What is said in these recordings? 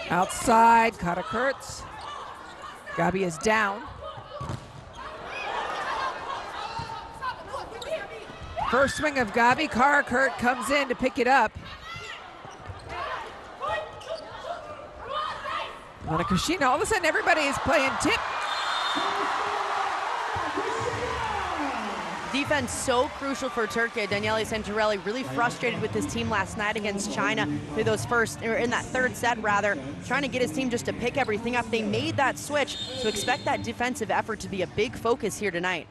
Outside, Karakurt. Gabi is down. First swing of Gabi, Karakurt comes in to pick it up. Anna Krishina, all of a sudden everybody is playing tip. Defense so crucial for Turkey. Daniele Santarelli really frustrated with his team last night against China through those in that third set rather, trying to get his team just to pick everything up. They made that switch, so expect that defensive effort to be a big focus here tonight.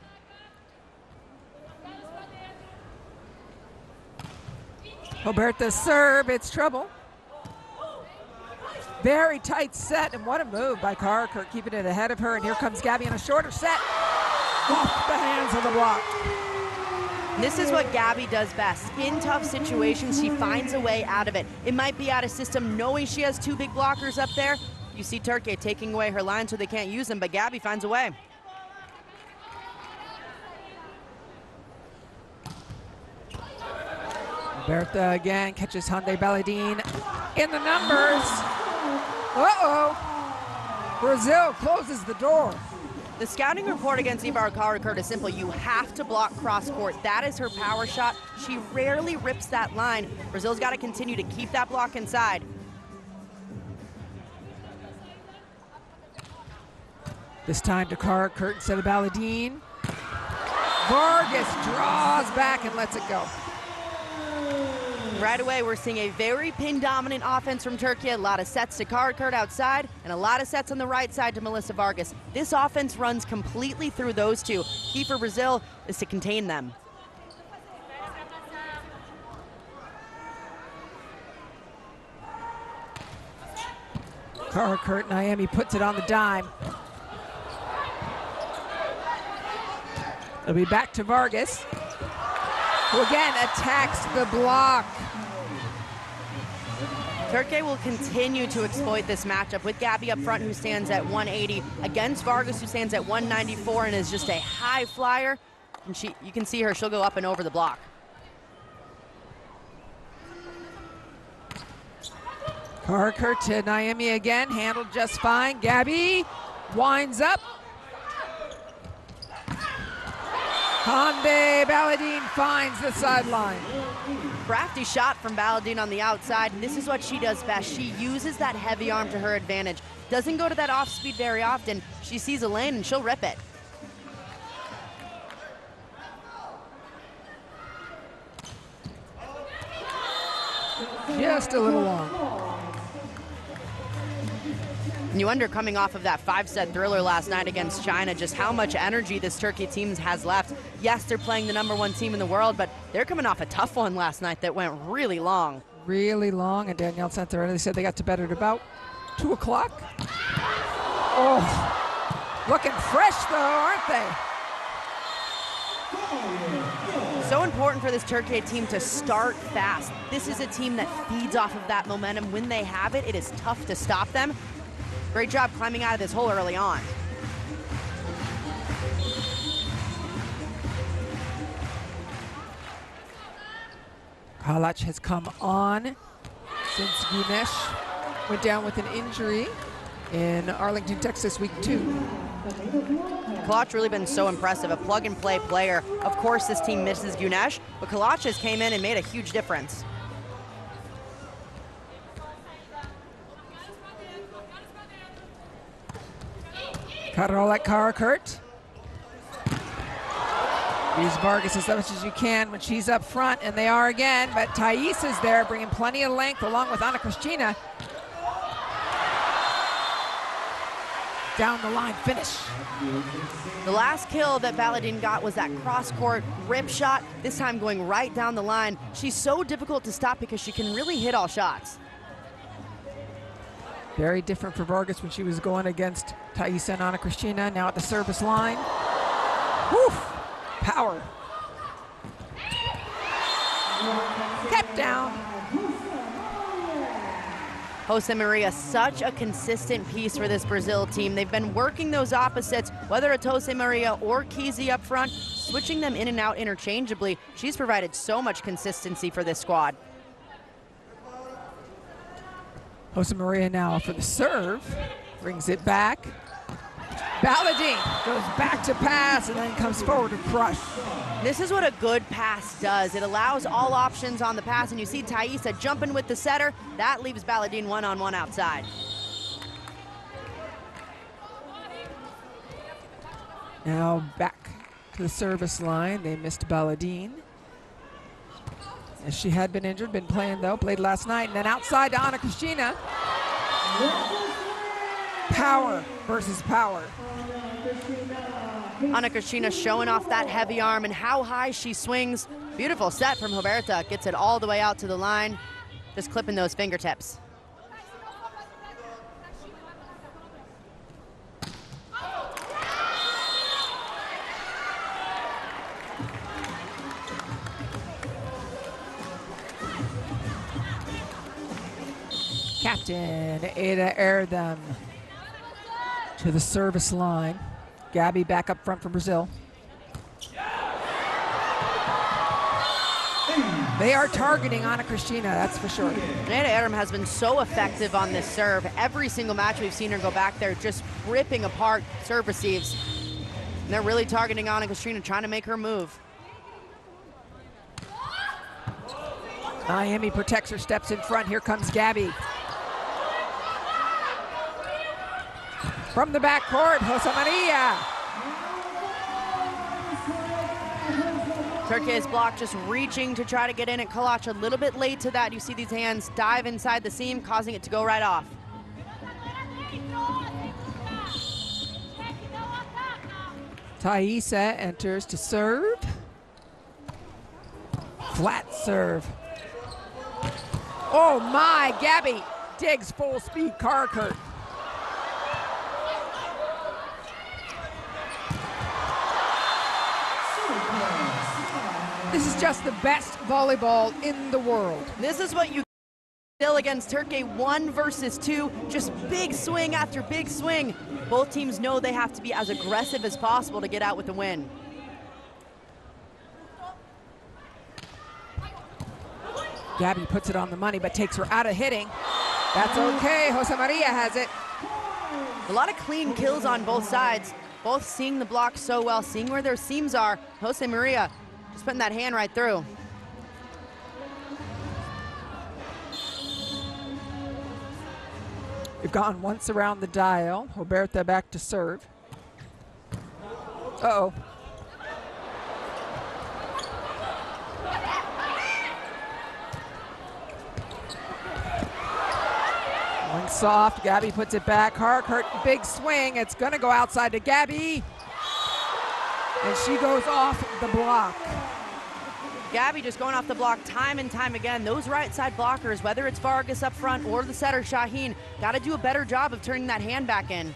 Roberta serve, it's trouble. Very tight set, and what a move by Karakurt, keeping it ahead of her. And here comes Gabi in a shorter set. Off the hands of the block. This is what Gabi does best. In tough situations, she finds a way out of it. It might be out of system, knowing she has two big blockers up there. You see Turkey taking away her line so they can't use them, but Gabi finds a way. Bertha again catches Hande Baladine in the numbers. Uh-oh. Brazil closes the door. The scouting report against Ibar Karakurt is simple. You have to block cross court. That is her power shot. She rarely rips that line. Brazil's got to continue to keep that block inside. This time to Karakurt instead of Baladine. Vargas draws back and lets it go. Right away, we're seeing a very pin-dominant offense from Turkey. A lot of sets to Karakurt outside, and a lot of sets on the right side to Melissa Vargas. This offense runs completely through those two. Key for Brazil is to contain them. Karakurt, Naomi puts it on the dime. It'll be back to Vargas, who again attacks the block. Turkey will continue to exploit this matchup with Gabi up front, who stands at 180, against Vargas, who stands at 194 and is just a high flyer. And you can see her, she'll go up and over the block. Karakurt to Naomi again, handled just fine. Gabi winds up. Hande Baladine finds the sideline. Crafty shot from Baladine on the outside, and this is what she does best. She uses that heavy arm to her advantage. Doesn't go to that off speed very often. She sees a lane and she'll rip it. Just a little long. And you wonder, coming off of that 5-set thriller last night against China, just how much energy this Turkey team has left. Yes, they're playing the #1 team in the world, but they're coming off a tough one last night that went really long. Really long, and Danielle Santarelli said they got to bed at about 2 o'clock. Oh, looking fresh though, aren't they? So important for this Turkey team to start fast. This is a team that feeds off of that momentum. When they have it, it is tough to stop them. Great job climbing out of this hole early on. Kalac has come on since Gunesh went down with an injury in Arlington, Texas, week 2. Kalac really been so impressive, a plug-and-play player. Of course, this team misses Gunesh, but Kalac has came in and made a huge difference. Karolek Karakurt. Use Vargas as much as you can when she's up front, and they are again, but Thais is there, bringing plenty of length along with Anna Kristina. Down the line finish. The last kill that Baladine got was that cross-court rip shot, this time going right down the line. She's so difficult to stop because she can really hit all shots. Very different for Vargas when she was going against Thais and Anna Kristina, now at the service line. Woo! Power. Kept down. Jose Maria, such a consistent piece for this Brazil team. They've been working those opposites, whether it's Jose Maria or Kizzy up front, switching them in and out interchangeably. She's provided so much consistency for this squad. Jose Maria now for the serve. Brings it back. Baladine goes back to pass and then comes forward to crush. This is what a good pass does. It allows all options on the pass, and you see Thaisa jumping with the setter. That leaves Baladine one-on-one outside. Now back to the service line. They missed Baladine. As she had been injured, been playing though, played last night. And then outside to Anna Kristina. Power versus power. Anna Kristina showing off that heavy arm and how high she swings. Beautiful set from Roberta. Gets it all the way out to the line. Just clipping those fingertips. Captain Ada Erdem to the service line. Gabby back up front for Brazil. They are targeting Anna Kristina, that's for sure. Ada Erdem has been so effective on this serve. Every single match we've seen her go back there just ripping apart serve receives. And they're really targeting Anna Kristina, trying to make her move. Miami protects her, steps in front. Here comes Gabby. From the backcourt, Jose Maria. Türkiye's block just reaching to try to get in at Kalac. A little bit late to that. You see these hands dive inside the seam, causing it to go right off. Thaisa enters to serve. Flat serve. Oh my, Gabby digs full speed Carkert. This is just the best volleyball in the world. This is what you still against Turkey, 1 versus 2, just big swing after big swing. Both teams know they have to be as aggressive as possible to get out with the win. Gabby puts it on the money, but takes her out of hitting. That's okay, Jose Maria has it. A lot of clean kills on both sides, both seeing the block so well, seeing where their seams are. Jose Maria just putting that hand right through. We've gone once around the dial. Roberta back to serve. Uh-oh. Going soft, Gabby puts it back. Harkert, big swing. It's gonna go outside to Gabby. And she goes off the block. Gabby just going off the block time and time again. Those right side blockers, whether it's Vargas up front or the setter Shaheen, got to do a better job of turning that hand back in.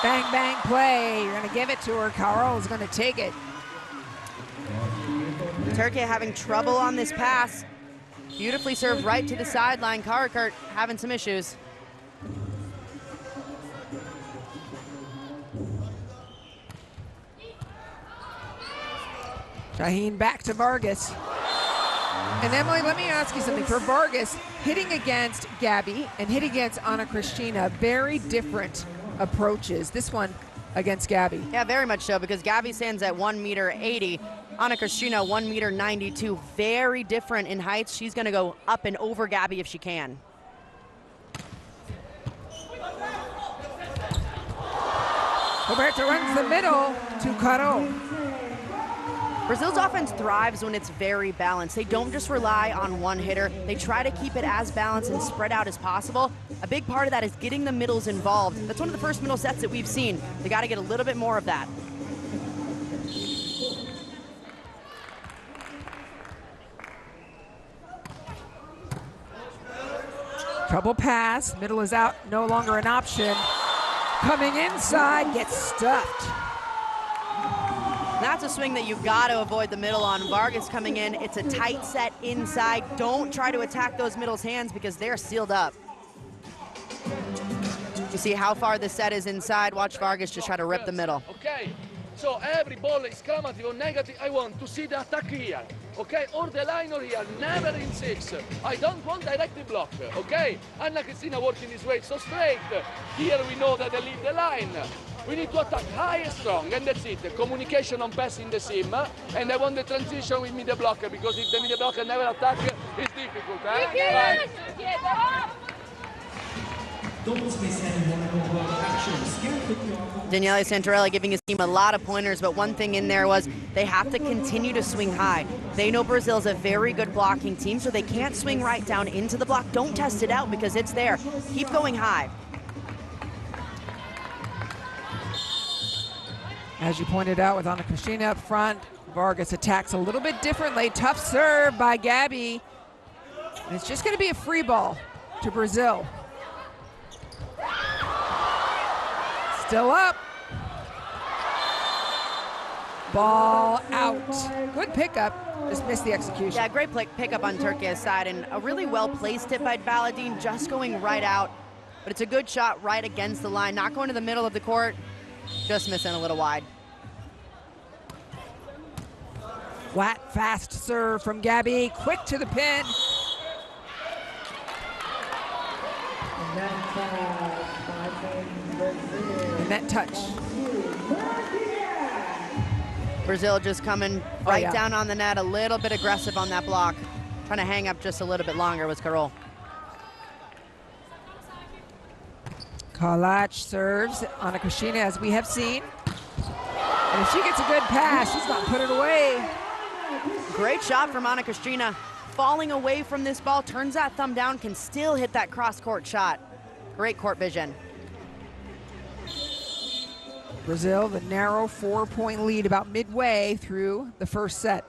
Bang, bang play. You're going to give it to her. Carl's going to take it. Türkiye having trouble on this pass. Beautifully served right to the sideline. Karakurt having some issues. Shaheen back to Vargas. And Emily, let me ask you something. For Vargas, hitting against Gabby and hitting against Anna Kristina, very different approaches. This one against Gabby. Yeah, very much so, because Gabby stands at 1.80 m. Anna Kristina, 1.92 m. Very different in heights. She's going to go up and over Gabby if she can. Roberta runs the middle to Caro. Brazil's offense thrives when it's very balanced. They don't just rely on one hitter. They try to keep it as balanced and spread out as possible. A big part of that is getting the middles involved. That's one of the first middle sets that we've seen. They got to get a little bit more of that. Trouble pass, middle is out, no longer an option. Coming inside, gets stuffed. That's a swing that you've got to avoid the middle on. Vargas coming in, it's a tight set inside. Don't try to attack those middle's hands because they're sealed up. You see how far the set is inside. Watch Vargas just try to rip the middle. Okay, so every ball is exclamative or negative. I want to see the attack here, okay? Or the line or here, never in 6. I don't want directly block, okay? Anna Cristina working this way, so straight. Here we know that they leave the line. We need to attack high and strong, and that's it. Communication on passing the sim, and I want the transition with middle blocker, because if the middle blocker never attack, it's difficult, Right. Daniele Santarelli giving his team a lot of pointers, but one thing in there was they have to continue to swing high. They know Brazil's a very good blocking team, so they can't swing right down into the block. Don't test it out because it's there. Keep going high. As you pointed out with Ana Cristina up front, Vargas attacks a little bit differently. Tough serve by Gabby. And it's just going to be a free ball to Brazil. Still up. Ball out. Good pickup. Just missed the execution. Yeah, great pickup on Türkiye's side, and a really well-placed tip by Baladin, just going right out. But it's a good shot right against the line, not going to the middle of the court, just missing a little wide. Flat, fast serve from Gabby. Quick to the pin. And that touch. Brazil just coming right down on the net, a little bit aggressive on that block. Trying to hang up just a little bit longer was Carol. Kalach serves Ana Cristina, as we have seen. And if she gets a good pass, she's going to put it away. Great shot from Ana Cristina. Falling away from this ball, turns that thumb down, can still hit that cross-court shot. Great court vision. Brazil, the narrow 4-point lead about midway through the first set.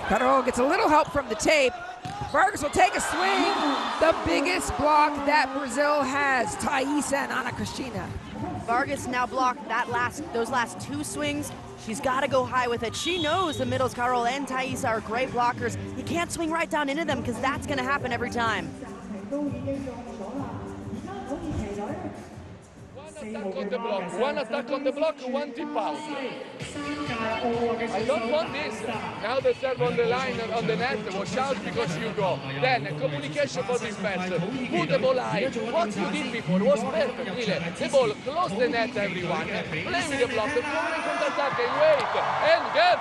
Carol gets a little help from the tape. Vargas will take a swing. The biggest block that Brazil has, Thaisa and Ana Cristina. Vargas now blocked those last 2 swings. She's got to go high with it. She knows the middles, Carol and Thaisa, are great blockers. You can't swing right down into them because that's going to happen every time. One attack on the block, one tip out. I don't want this. Now the serve on the line, on the net, watch out because you go. Then communication for this match. Put the ball high. What you did before was perfect, Mile. The ball, close the net, everyone. Play with the block, come and counter-attack and wait. And get.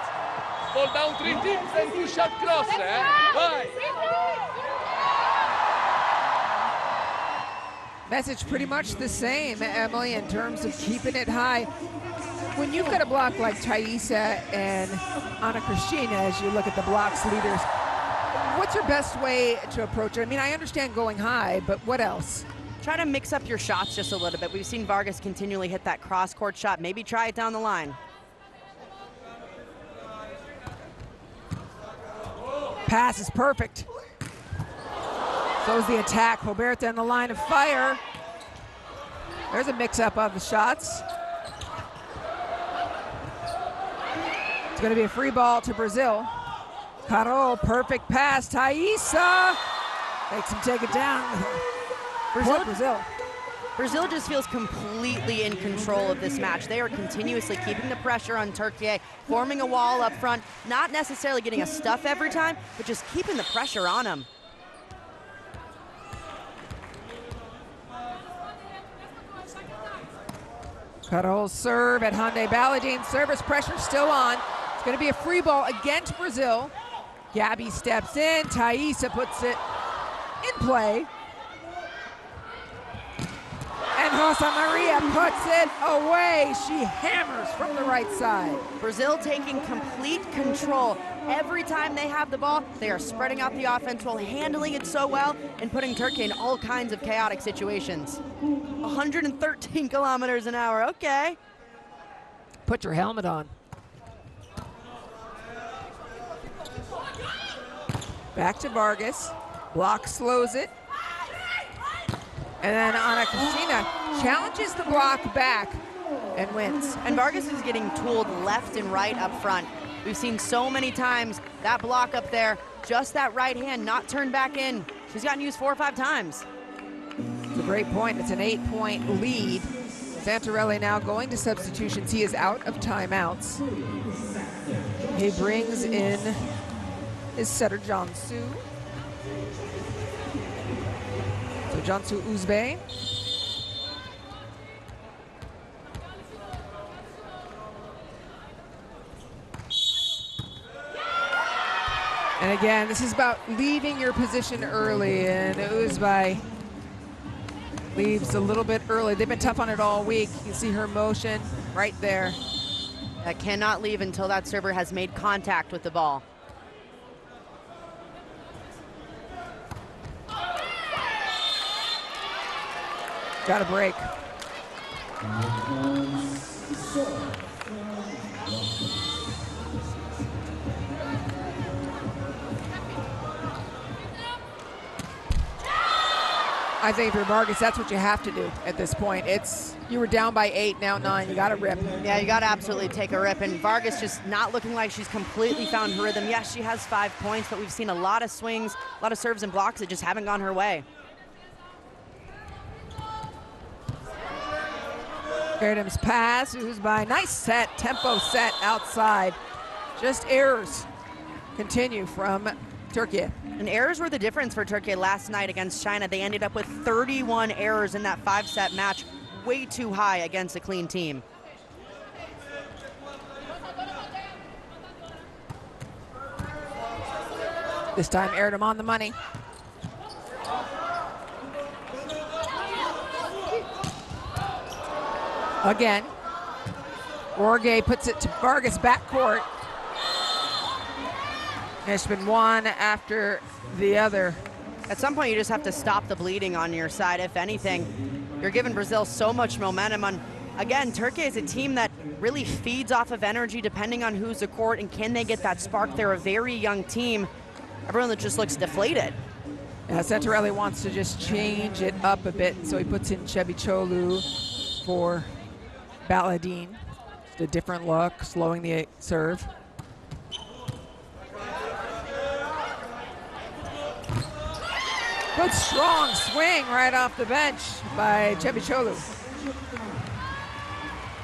Ball down 3 tips and 2 shot cross. Bye. Message pretty much the same, Emily, in terms of keeping it high. When you've got a block like Thaisa and Ana Cristina, as you look at the blocks leaders, what's your best way to approach it? I mean, I understand going high, but what else? Try to mix up your shots just a little bit. We've seen Vargas continually hit that cross-court shot. Maybe try it down the line. Pass is perfect. So is the attack. Roberta in the line of fire. There's a mix-up of the shots. It's going to be a free ball to Brazil. Carol, perfect pass. Thaisa makes him take it down. Brazil just feels completely in control of this match. They are continuously keeping the pressure on Türkiye, forming a wall up front, not necessarily getting a stuff every time, but just keeping the pressure on them. Carol's serve at Hande Baladin. Service pressure still on. It's going to be a free ball against Brazil. Gabby steps in. Thaisa puts it in play. And Rosa Maria puts it away. She hammers from the right side. Brazil taking complete control. Every time they have the ball, they are spreading out the offense while handling it so well and putting Türkiye in all kinds of chaotic situations. 113 kilometers an hour, okay. Put your helmet on. Back to Vargas. Block slows it. And then Ana Cristina challenges the block back and wins. And Vargas is getting tooled left and right up front. We've seen so many times that block up there, just that right hand not turned back in. She's gotten used 4 or 5 times. It's a great point. It's an 8-point lead. Santarelli now going to substitutions. He is out of timeouts. He brings in his setter, Jansu. So Jansu Uzbey. And again, this is about leaving your position early, and Uzbey leaves a little bit early. They've been tough on it all week. You can see her motion right there. That cannot leave until that server has made contact with the ball. Got a break. I think for Vargas, that's what you have to do at this point. You were down by 8, now 9. You got to rip. Yeah, you got to absolutely take a rip. And Vargas just not looking like she's completely found her rhythm. Yes, she has 5 points, but we've seen a lot of swings, a lot of serves and blocks that just haven't gone her way. Erdem's pass, Uzbey, nice set, tempo set outside. Just errors continue from Türkiye. And errors were the difference for Türkiye last night against China. They ended up with 31 errors in that 5-set match, way too high against a clean team. This time Erdem on the money. Again, Orge puts it to Vargas backcourt. It's been one after the other. At some point, you just have to stop the bleeding on your side. If anything, you're giving Brazil so much momentum. Again, Türkiye is a team that really feeds off of energy depending on who's the court and can they get that spark. They're a very young team. Everyone that just looks deflated. Yeah, Santarelli wants to just change it up a bit, so he puts in Cebiçoğlu for Baladin. Just a different look, slowing the serve. Good strong swing right off the bench by Cebiçoğlu.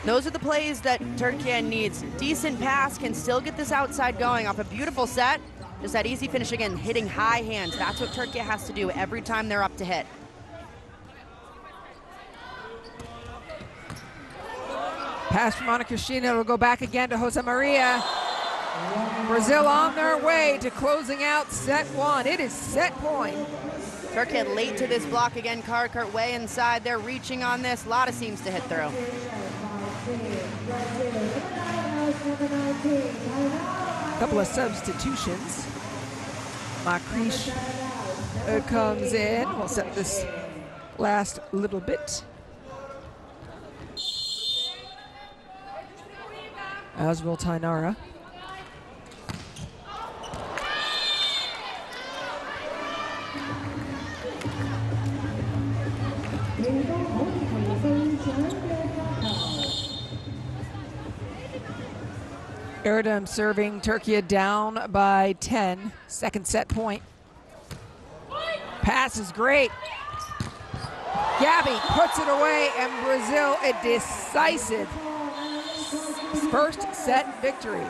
Those are the plays that Türkiye needs. Decent pass, can still get this outside going off a beautiful set. Just that easy finish again, hitting high hands. That's what Türkiye has to do every time they're up to hit. Pass from Ana Cristina will go back again to Jose Maria. Brazil on their way to closing out set 1. It is set point. Türkiye late to this block again. Karkart way inside. They're reaching on this. A lot of seams to hit through. Couple of substitutions. Makrish comes in. We'll set this last little bit. As will Tainara. Erdem serving Türkiye down by 10. Second set point. Pass is great. Gabby puts it away, and Brazil a decisive first set victory.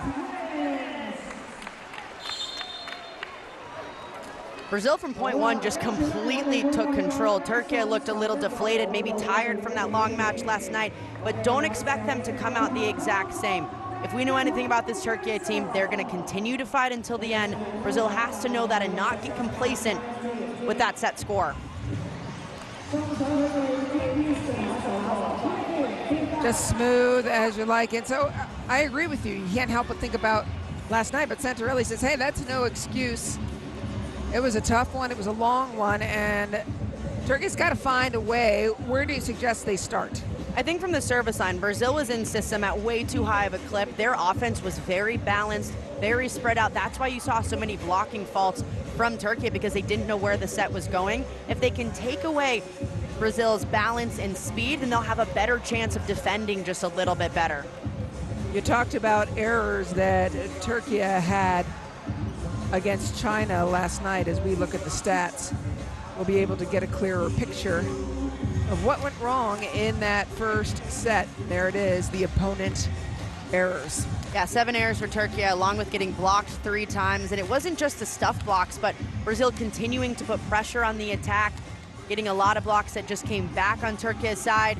Brazil from point 1 just completely took control. Türkiye looked a little deflated, maybe tired from that long match last night, but don't expect them to come out the exact same. If we know anything about this Türkiye team, they're going to continue to fight until the end. Brazil has to know that and not get complacent with that set score. Just smooth as you like it. So I agree with you. You can't help but think about last night, but Santarelli says, hey, that's no excuse. It was a tough one. It was a long one, and Türkiye's got to find a way. Where do you suggest they start? I think from the service line, Brazil was in system at way too high of a clip. Their offense was very balanced, very spread out. That's why you saw so many blocking faults from Türkiye, because they didn't know where the set was going. If they can take away Brazil's balance and speed, then they'll have a better chance of defending just a little bit better. You talked about errors that Türkiye had against China last night as we look at the stats. we'll be able to get a clearer picture of what went wrong in that first set. There it is, the opponent errors. Yeah, 7 errors for Turkey, along with getting blocked 3 times. And it wasn't just the stuff blocks, but Brazil continuing to put pressure on the attack, getting a lot of blocks that just came back on Turkey's side.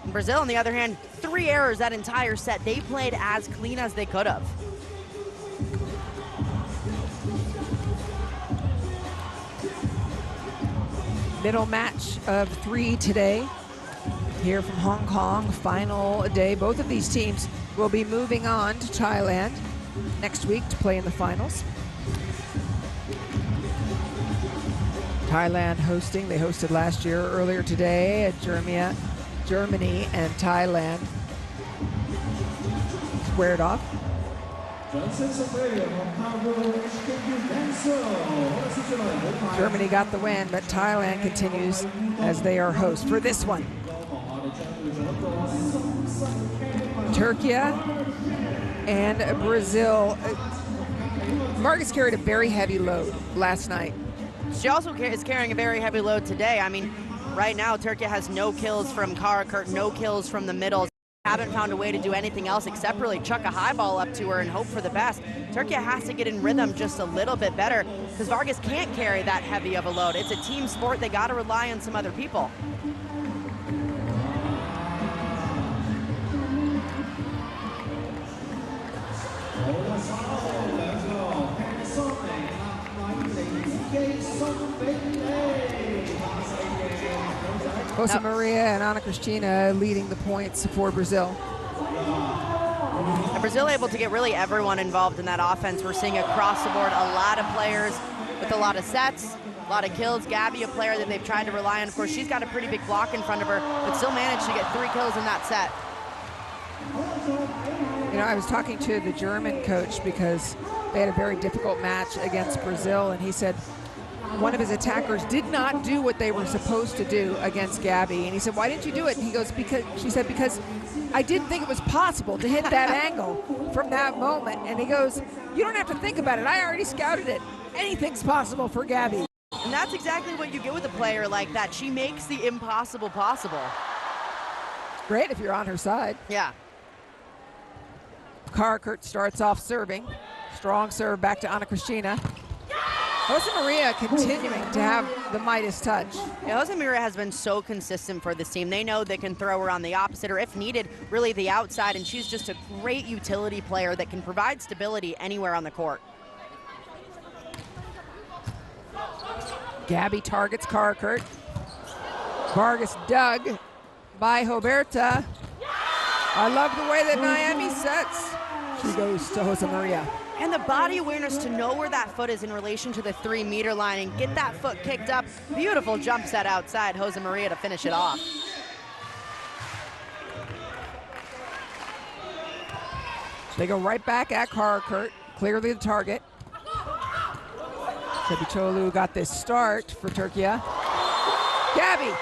And Brazil, on the other hand, 3 errors that entire set. They played as clean as they could have. Middle match of 3 today here from Hong Kong, final day. Both of these teams will be moving on to Thailand next week to play in the finals. Thailand hosting, they hosted last year. Earlier today at Germany and Thailand squared off. Germany got the win, but Thailand continues as they are host for this one. Türkiye and Brazil. Vargas carried a very heavy load last night. She also is carrying a very heavy load today. I mean, right now, Türkiye has no kills from Karakurt, no kills from the middles. Haven't found a way to do anything else except really chuck a high ball up to her and hope for the best. Türkiye has to get in rhythm just a little bit better because Vargas can't carry that heavy of a load. It's a team sport. They got to rely on some other people. Jose Maria and Ana Cristina leading the points for Brazil. And Brazil able to get really everyone involved in that offense. We're seeing across the board a lot of players with a lot of sets, a lot of kills. Gabby, a player that they've tried to rely on. Of course, she's got a pretty big block in front of her, but still managed to get 3 kills in that set. You know, I was talking to the German coach because they had a very difficult match against Brazil, and he said one of his attackers did not do what they were supposed to do against Gabby. And he said, why didn't you do it? And he goes, she said, because I didn't think it was possible to hit that angle from that moment. And he goes, you don't have to think about it. I already scouted it. Anything's possible for Gabby. And that's exactly what you get with a player like that. She makes the impossible possible. Great if you're on her side. Yeah. Karakurt starts off serving. Strong serve back to Ana Cristina. Jose Maria continuing to have the Midas touch. Yeah, Jose Maria has been so consistent for this team. They know they can throw her on the opposite or if needed, really the outside, and she's just a great utility player that can provide stability anywhere on the court. Gabby targets Karakurt. Vargas dug by Roberta. I love the way that Naomi sets. She goes to Jose Maria. And the body awareness to know where that foot is in relation to the 3-meter line and get that foot kicked up. Beautiful jump set outside Jose Maria to finish it off. They go right back at Karakurt, clearly the target. Cebicholu got this start for Türkiye. Gabby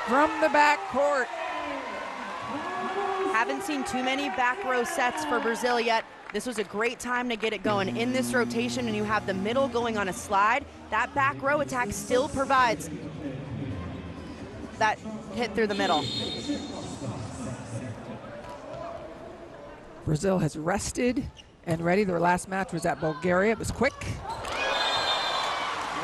from the back court. Haven't seen too many back row sets for Brazil yet. This was a great time to get it going in this rotation, and you have the middle going on a slide. That back row attack still provides that hit through the middle. Brazil has rested and ready. Their last match was at Bulgaria. It was quick.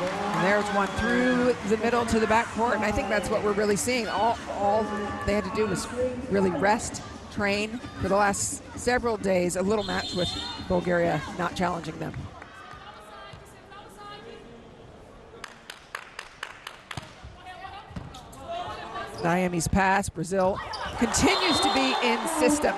And there's one through the middle to the back court, and I think that's what we're really seeing. All they had to do was really rest, train for the last several days. A little match with Bulgaria not challenging them. Naomi's pass. Brazil continues to be in system.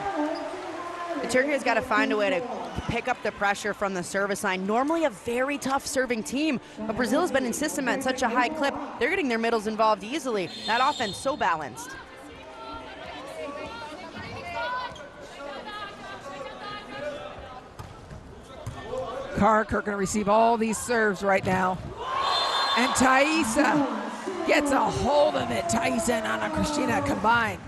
Turkey's got to find a way to pick up the pressure from the service line. Normally a very tough serving team, but Brazil has been in system at such a high clip. They're getting their middles involved easily. That offense so balanced. Karakurt going to receive all these serves right now. And Thaisa gets a hold of it. Thaisa and Ana Cristina combine.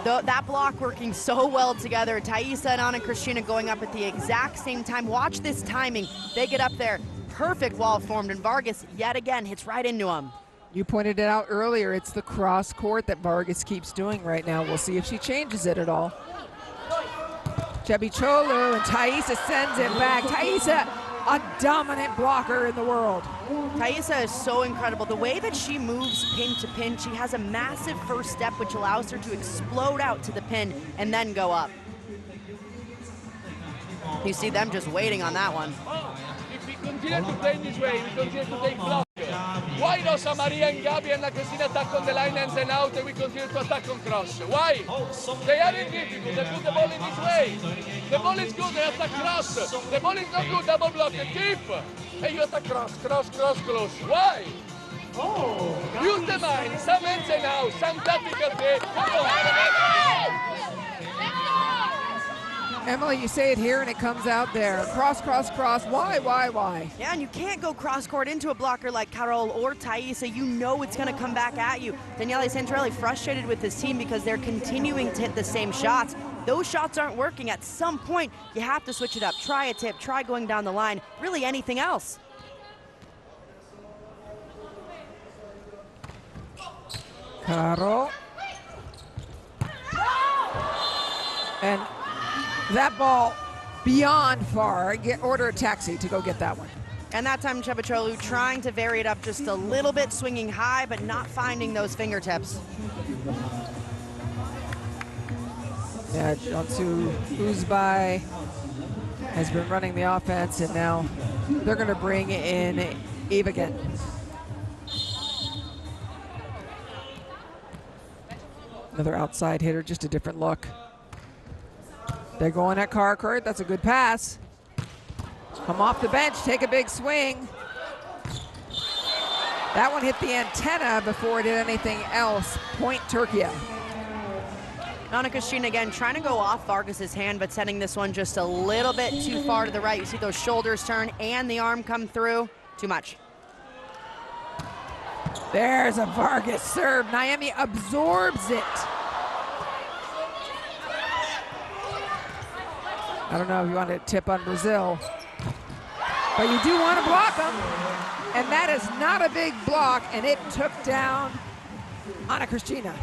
That block working so well together. Thaisa and Ana Cristina going up at the exact same time. Watch this timing. They get up there. perfect wall formed, and Vargas yet again hits right into him. You pointed it out earlier. It's the cross court that Vargas keeps doing right now. We'll see if she changes it at all. Cebicholu, and Thaisa sends it back. Thaisa, a dominant blocker in the world. Thaisa is so incredible. The way that she moves pin to pin, she has a massive first step which allows her to explode out to the pin and then go up. You see them just waiting on that one. If we continue to play this way, we continue to take block. Why Rosa Maria and Gabby and Cristina attack on the line and then out and we continue to attack on cross? Why? They aren't difficult, they put the ball in this way. The ball is good, they attack cross. The ball is not good, double block, and tip. And you attack cross, cross, cross, cross. Why? Use the mind, some ends and out, some tactical tip. Come on. Emily, you say it here and it comes out there. Cross, cross, cross. Why? Yeah, and you can't go cross-court into a blocker like Carol or Thaisa. You know it's going to come back at you. Daniele Santarelli frustrated with his team because they're continuing to hit the same shots. Those shots aren't working. At some point, you have to switch it up. Try a tip, try going down the line, really anything else. Caro. And that ball beyond far. Order a taxi to go get that one. And that time Cebicholu trying to vary it up just a little bit, swinging high, but not finding those fingertips. Yeah, Cansu Uzbay has been running the offense, and now they're going to bring in Eve again. Another outside hitter, just a different look. They're going at Carcourt. That's a good pass. Come off the bench, take a big swing. That one hit the antenna before it did anything else. Point Türkiye. Anna Kristina again trying to go off Vargas's hand, but sending this one just a little bit too far to the right. You see those shoulders turn and the arm come through. Too much. There's a Vargas serve. Naomi absorbs it. I don't know if you want to tip on Brazil, but you do want to block them. And that is not a big block, and it took down Anna Kristina.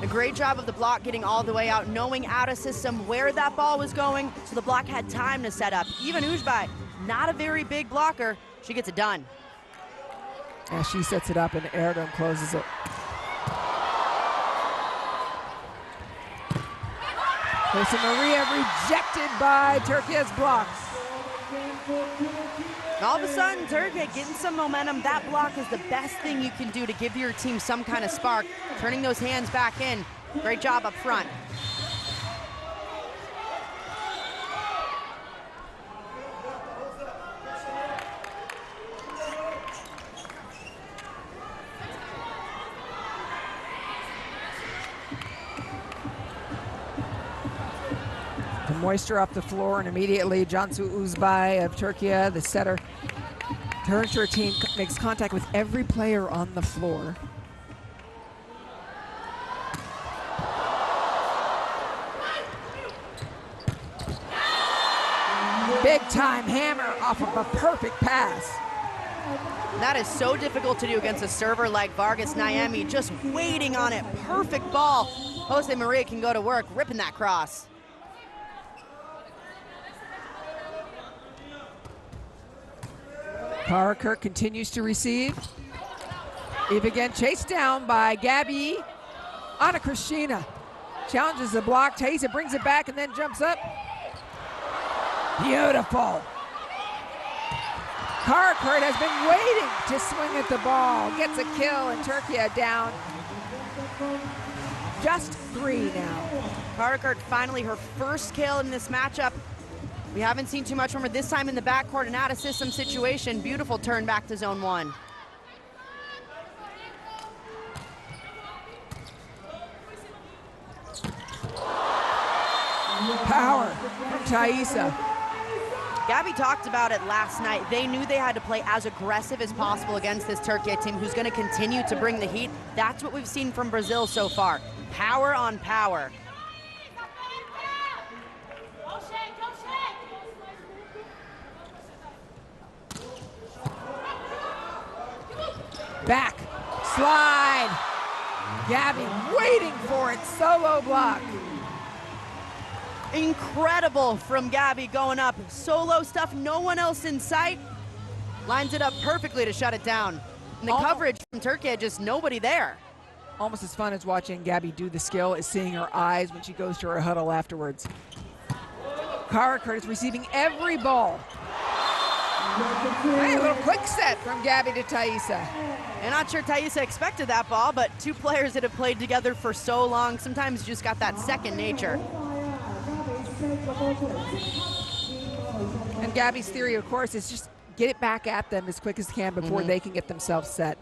A great job of the block getting all the way out, knowing out of system where that ball was going, so the block had time to set up. Even Uzbay, not a very big blocker, she gets it done. Yeah, she sets it up and Erdem closes it. Rosa Maria rejected by Türkiye's block. And all of a sudden, Türkiye getting some momentum. That block is the best thing you can do to give your team some kind of spark. Turning those hands back in. Great job up front. The moisture off the floor, and immediately Cansu Uzbay of Türkiye, the setter, turns to her team, makes contact with every player on the floor. Big time hammer off of a perfect pass. That is so difficult to do against a server like Vargas. Naomi just waiting on it. Perfect ball. Jose Maria can go to work, ripping that cross. Carcourt continues to receive. Eve again chased down by Gabby. Anna Kristina challenges the block. Thaisa brings it back and then jumps up. Beautiful. Carcourt has been waiting to swing at the ball. Gets a kill, and Türkiye down just 3 now. Carcourt finally her first kill in this matchup. We haven't seen too much from her this time in the backcourt, an out-of-system situation. Beautiful turn back to zone 1. Power from Thaisa. Gabby talked about it last night. They knew they had to play as aggressive as possible against this Türkiye team who's going to continue to bring the heat. That's what we've seen from Brazil so far. Power on power. Back, slide. Gabby waiting for it, solo block. Incredible from Gabby going up. Solo stuff, no one else in sight. Lines it up perfectly to shut it down. And the coverage from Türkiye, just nobody there. Almost as fun as watching Gabby do the skill is seeing her eyes when she goes to her huddle afterwards. Karakurt is receiving every ball. Hey, a little quick set from Gabby to Thaisa. And not sure Thaisa expected that ball, but two players that have played together for so long, sometimes you just got that second nature. And Gabby's theory, of course, is just get it back at them as quick as can before they can get themselves set.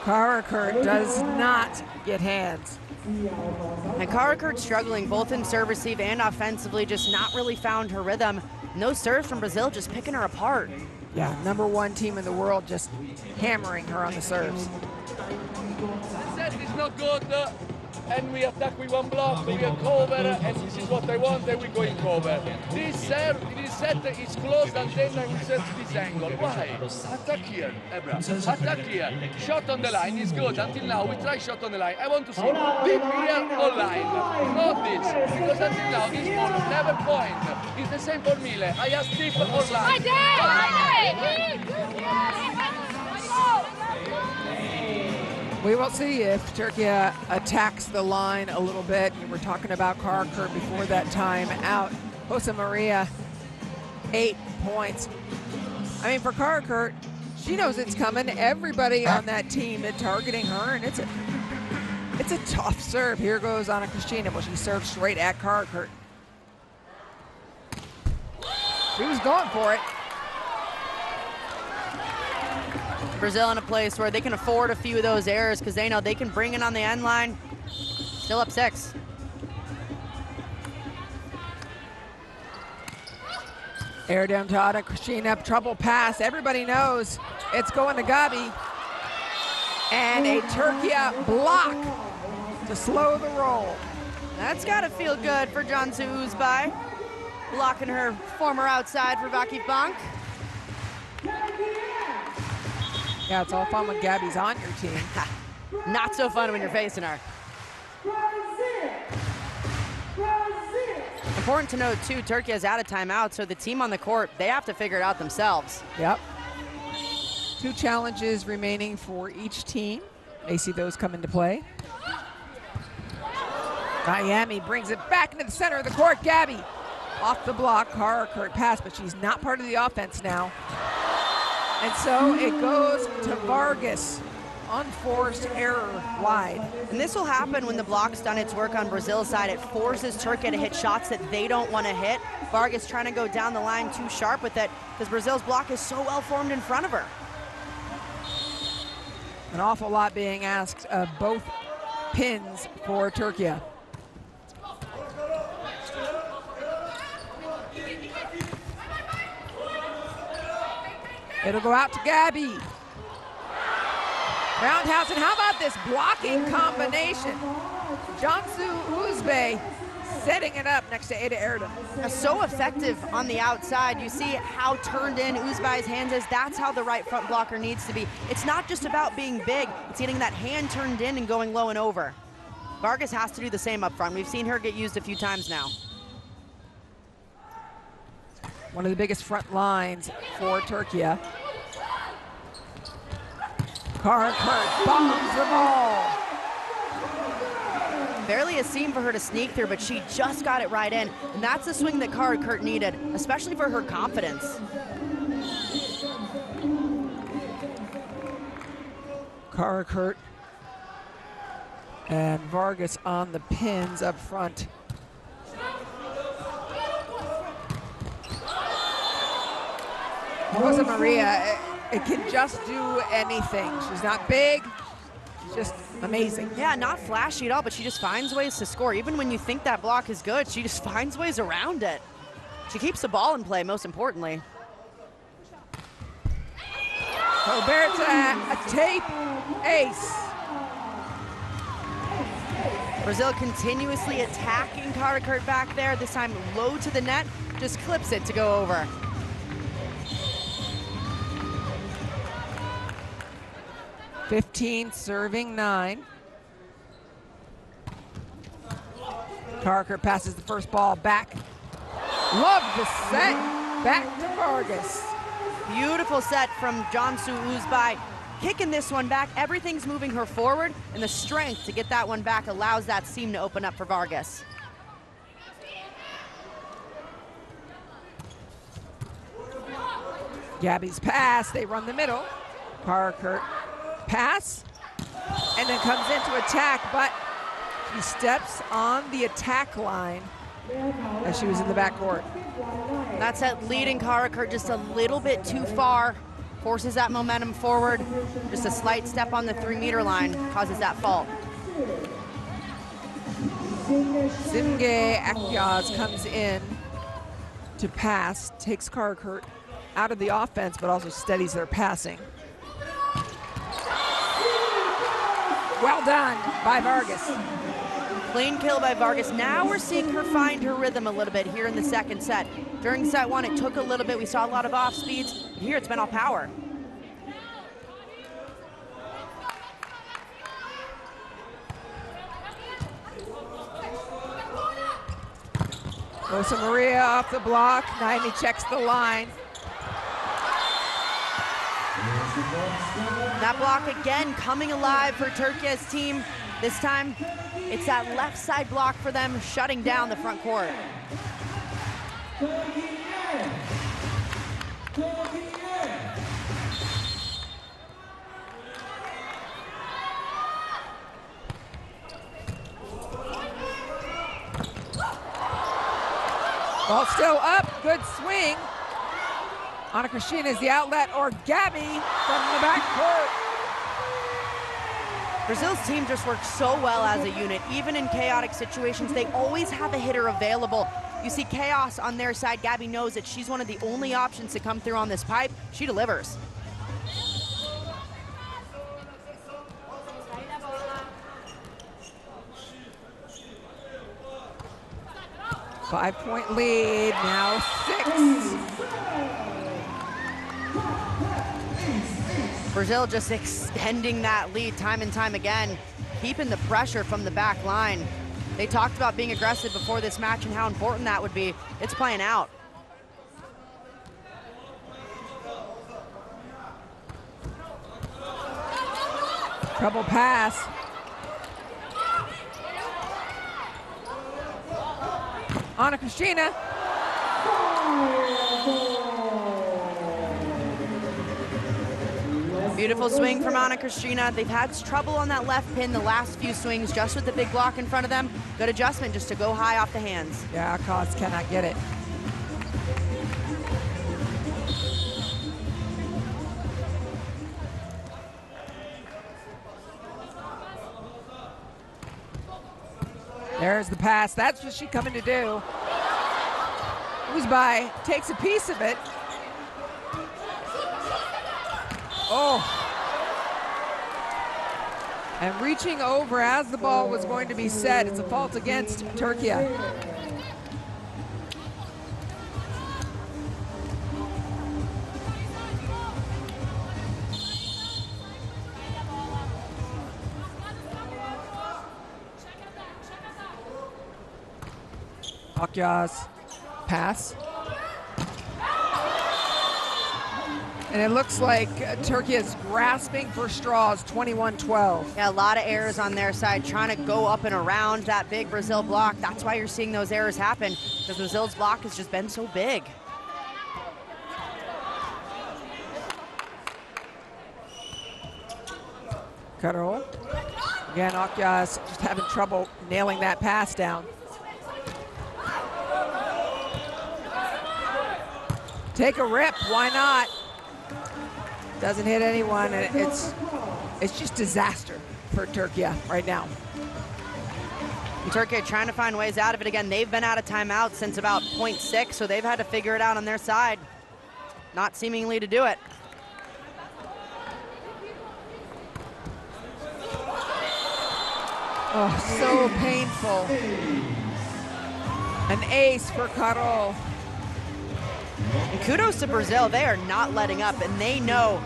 Karakurt does not get hands. And Karakurt struggling both in serve receive and offensively, just not really found her rhythm. And those serves from Brazil just picking her apart. Yeah, #1 team in the world just hammering her on the serves. The set is not good, and we attack with one block, we are cover, and this is what I want, and we go in cover. This set is closed, and then I will set this angle. Why? Attack here, Ebra. Attack here. Shot on the line is good. Until now, we try shot on the line. I want to see deep here or line. Not this, because until now, this ball never point. It's the same for Mile. I ask deep or line. We will see if Türkiye attacks the line a little bit. We were talking about Karakurt before that time out. Jose Maria, 8 points. I mean, for Karakurt, she knows it's coming. Everybody on that team is targeting her, and it's a tough serve. Here goes Ana Cristina. Well, she serves straight at Karakurt. She was going for it. Brazil in a place where they can afford a few of those errors because they know they can bring it on the end line. Still up 6. Air down to Ana Cristina, trouble pass. Everybody knows it's going to Gabi. And a Türkiye block to slow the roll. That's got to feel good for Cansu Uzbay. Blocking her former outside for Vakif Bank. Yeah, it's all fun when Gabby's on your team. Not so fun when you're facing her. Important to note, too, Türkiye is out of timeout, so the team on the court, they have to figure it out themselves. Yep. 2 challenges remaining for each team. May see those come into play. Miami brings it back into the center of the court. Gabby off the block. Karakurt pass, but she's not part of the offense now. And so it goes to Vargas. Unforced error wide. And this will happen when the block's done its work on Brazil's side. It forces Türkiye to hit shots that they don't want to hit. Vargas trying to go down the line too sharp with it because Brazil's block is so well formed in front of her. An awful lot being asked of both pins for Türkiye. It'll go out to Gabby. Roundhouse, and how about this blocking combination? Cansu Uzbay setting it up next to Ada Erdem. So effective on the outside. You see how turned in Uzbay's hands is. That's how the right front blocker needs to be. It's not just about being big. It's getting that hand turned in and going low and over. Vargas has to do the same up front. We've seen her get used a few times now. One of the biggest front lines for Türkiye. Karakurt bombs the ball. Barely a seam for her to sneak through, but she just got it right in. And that's the swing that Karakurt needed, especially for her confidence. Karakurt and Vargas on the pins up front. Jose Maria, it can just do anything. She's not big, she's just amazing. Yeah, not flashy at all, but she just finds ways to score. Even when you think that block is good, she just finds ways around it. She keeps the ball in play, most importantly. Roberta, a tape ace. Brazil continuously attacking Karakurt back there, this time low to the net, just clips it to go over. (15) serving 9. Karakurt passes the first ball back. Love the set. Back to Vargas. Beautiful set from Cansu Uzbay. Kicking this one back, everything's moving her forward, and the strength to get that one back allows that seam to open up for Vargas. Gabby's pass, they run the middle. Karakurt pass, and then comes into attack, but she steps on the attack line as she was in the backcourt. That set leading Karakurt just a little bit too far, forces that momentum forward. Just a slight step on the 3-meter line causes that fault. Simge Akyaz comes in to pass, takes Karakurt out of the offense, but also steadies their passing. Well done by Vargas. Clean kill by Vargas. Now we're seeing her find her rhythm a little bit here in the second set. During set 1, it took a little bit. We saw a lot of off speeds. Here it's been all power. Rosa Maria off the block. Naomi checks the line. That block again coming alive for Türkiye's team. This time, it's that left side block for them, shutting down the front court. Ball still up, good swing. Anna Kristina is the outlet, or Gabby from the backcourt. Brazil's team just works so well as a unit. Even in chaotic situations, they always have a hitter available. You see chaos on their side. Gabby knows that she's one of the only options to come through on this pipe. She delivers. Five-point lead, now 6. Brazil just extending that lead time and time again, keeping the pressure from the back line. They talked about being aggressive before this match and how important that would be. It's playing out. Trouble pass. Anna Kristina. Beautiful swing from Anna Kristina. They've had trouble on that left pin the last few swings, just with the big block in front of them. Good adjustment just to go high off the hands. Yeah, Akaz cannot get it. There's the pass. That's what she's coming to do. Uzbay takes a piece of it. Oh. And reaching over as the ball was going to be set. It's a fault against Türkiye. Akyaz pass. And it looks like Türkiye is grasping for straws, 21-12. Yeah, a lot of errors on their side, trying to go up and around that big Brazil block. That's why you're seeing those errors happen, because Brazil's block has just been so big. Karol. Again, Akyaz just having trouble nailing that pass down. Take a rip, why not? Doesn't hit anyone, and it's just disaster for Türkiye right now. And Türkiye trying to find ways out of it again. They've been out of timeout since about 0.6, so they've had to figure it out on their side. Not seemingly to do it. Oh, so painful. An ace for Carol. And kudos to Brazil. They are not letting up, and they know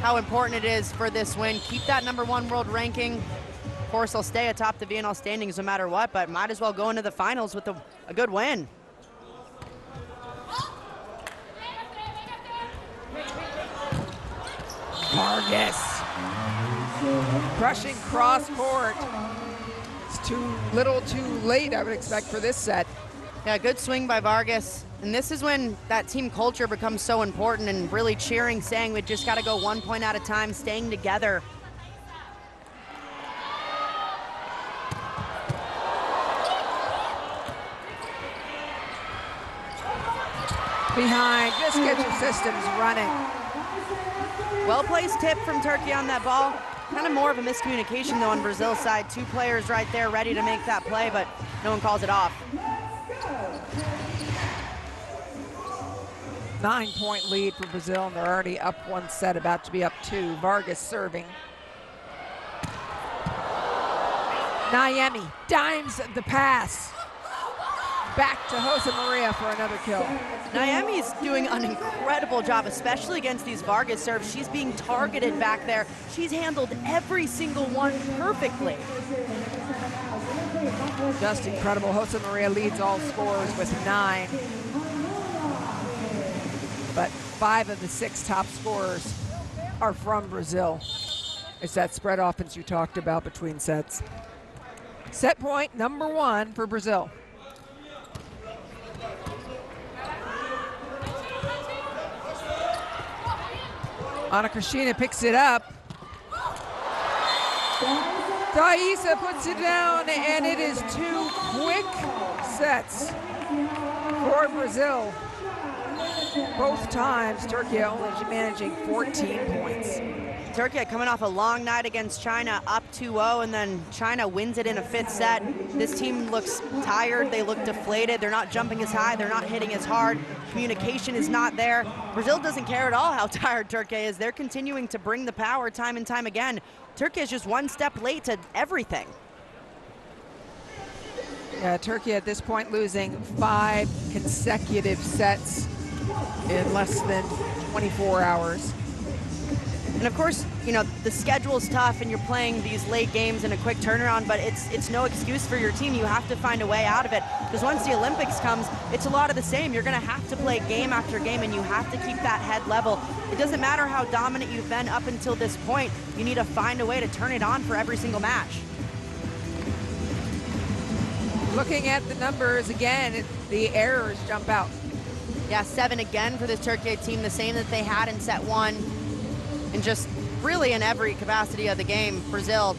how important it is for this win. Keep that #1 world ranking. Of course, they'll stay atop the VNL standings no matter what, but might as well go into the finals with a good win. Vargas. Crushing cross court. It's too little too late, I would expect, for this set. Yeah, good swing by Vargas. And this is when that team culture becomes so important, and really cheering, saying we just got to go 1 point at a time, staying together. Behind, just get your systems running. Well-placed tip from Turkey on that ball. Kind of more of a miscommunication, though, on Brazil's side. 2 players right there ready to make that play, but no one calls it off. 9-point lead for Brazil, and they're already up 1 set, about to be up 2. Vargas serving. Naemi dimes the pass. Back to Jose Maria for another kill. Naemi's doing an incredible job, especially against these Vargas serves. She's being targeted back there. She's handled every single one perfectly. Just incredible. Jose Maria leads all scorers with 9. But 5 of the 6 top scorers are from Brazil. It's that spread offense you talked about between sets. Set point #1 for Brazil. Ana Cristina picks it up. Thaisa puts it down, and it is 2 quick sets for Brazil. Both times, Turkey only managing 14 points. Turkey coming off a long night against China, up 2-0, and then China wins it in a 5th set. This team looks tired, they look deflated, they're not jumping as high, they're not hitting as hard, communication is not there. Brazil doesn't care at all how tired Turkey is. They're continuing to bring the power time and time again. Turkey is just 1 step late to everything. Yeah, Turkey at this point losing 5 consecutive sets in less than 24 hours. And of course, you know, the schedule's tough and you're playing these late games in a quick turnaround, but it's no excuse for your team. You have to find a way out of it, because once the Olympics comes, it's a lot of the same. You're gonna have to play game after game, and you have to keep that head level. It doesn't matter how dominant you've been up until this point. You need to find a way to turn it on for every single match. Looking at the numbers again, the errors jump out. Yeah, 7 again for this Turkey team, the same that they had in set 1. And just really in every capacity of the game, Brazil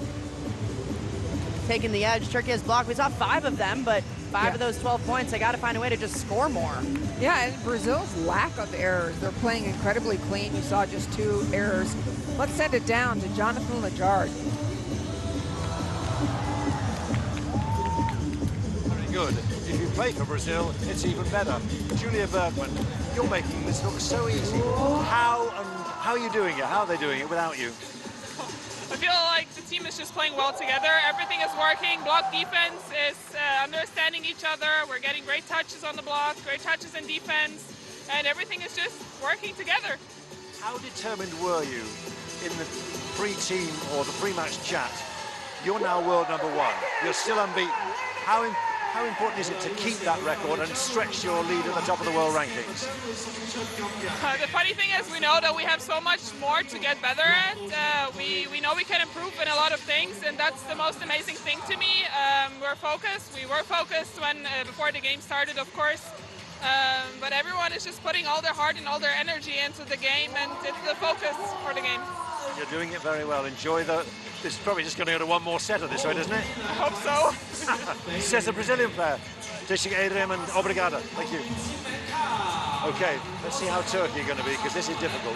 taking the edge. Turkey has blocked. We saw 5 of them, but 5 of those 12 points, they got to find a way to just score more. Yeah, and Brazil's lack of errors. They're playing incredibly clean. You saw just 2 errors. Let's send it down to Jonathan Lajard. Very good. If you play for Brazil, it's even better. Julia Bergman, you're making this look so easy. How are you doing it? How are they doing it without you? I feel like the team is just playing well together. Everything is working. Block defense is understanding each other. We're getting great touches on the block, great touches in defense, and everything is just working together. How determined were you in the pre-team or the pre-match chat? You're now world #1. You're still unbeaten. How important is it to keep that record and stretch your lead at the top of the world rankings? The funny thing is, we know that we have so much more to get better at. We know we can improve in a lot of things, and that's the most amazing thing to me. We're focused. We were focused when before the game started, of course. But everyone is just putting all their heart and all their energy into the game, and it's the focus for the game. You're doing it very well. Enjoy the... This is probably just going to go to 1 more set of this, isn't it? I hope so. Says the Brazilian player. And obrigado. Thank you. Okay, let's see how Turkey are going to be, because this is difficult.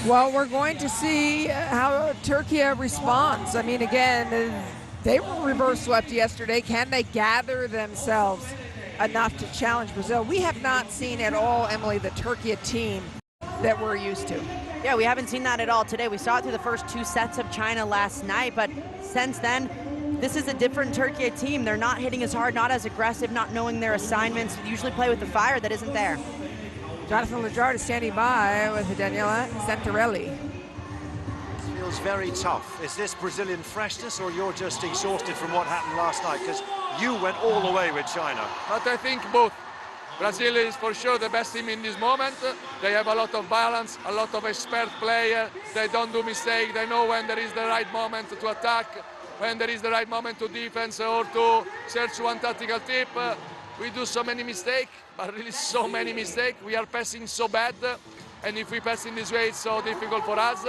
Well, we're going to see how Turkey responds. I mean, again, they were reverse swept yesterday. Can they gather themselves enough to challenge Brazil? We have not seen at all, Emily, the Turkey team that we're used to. Yeah, we haven't seen that at all today. We saw it through the first 2 sets of China last night, but since then, this is a different Türkiye team. They're not hitting as hard, not as aggressive, not knowing their assignments. They usually play with the fire that isn't there. Jonathan Lajard is standing by with Daniela Santarelli. Feels very tough. Is this Brazilian freshness, or you're just exhausted from what happened last night? Because you went all the way with China. But I think both. Brazil is for sure the best team in this moment. They have a lot of balance, a lot of expert players. They don't do mistakes. They know when there is the right moment to attack, when there is the right moment to defense or to search one tactical tip. We do so many mistakes, but really so many mistakes. We are passing so bad, and if we pass in this way, it's so difficult for us.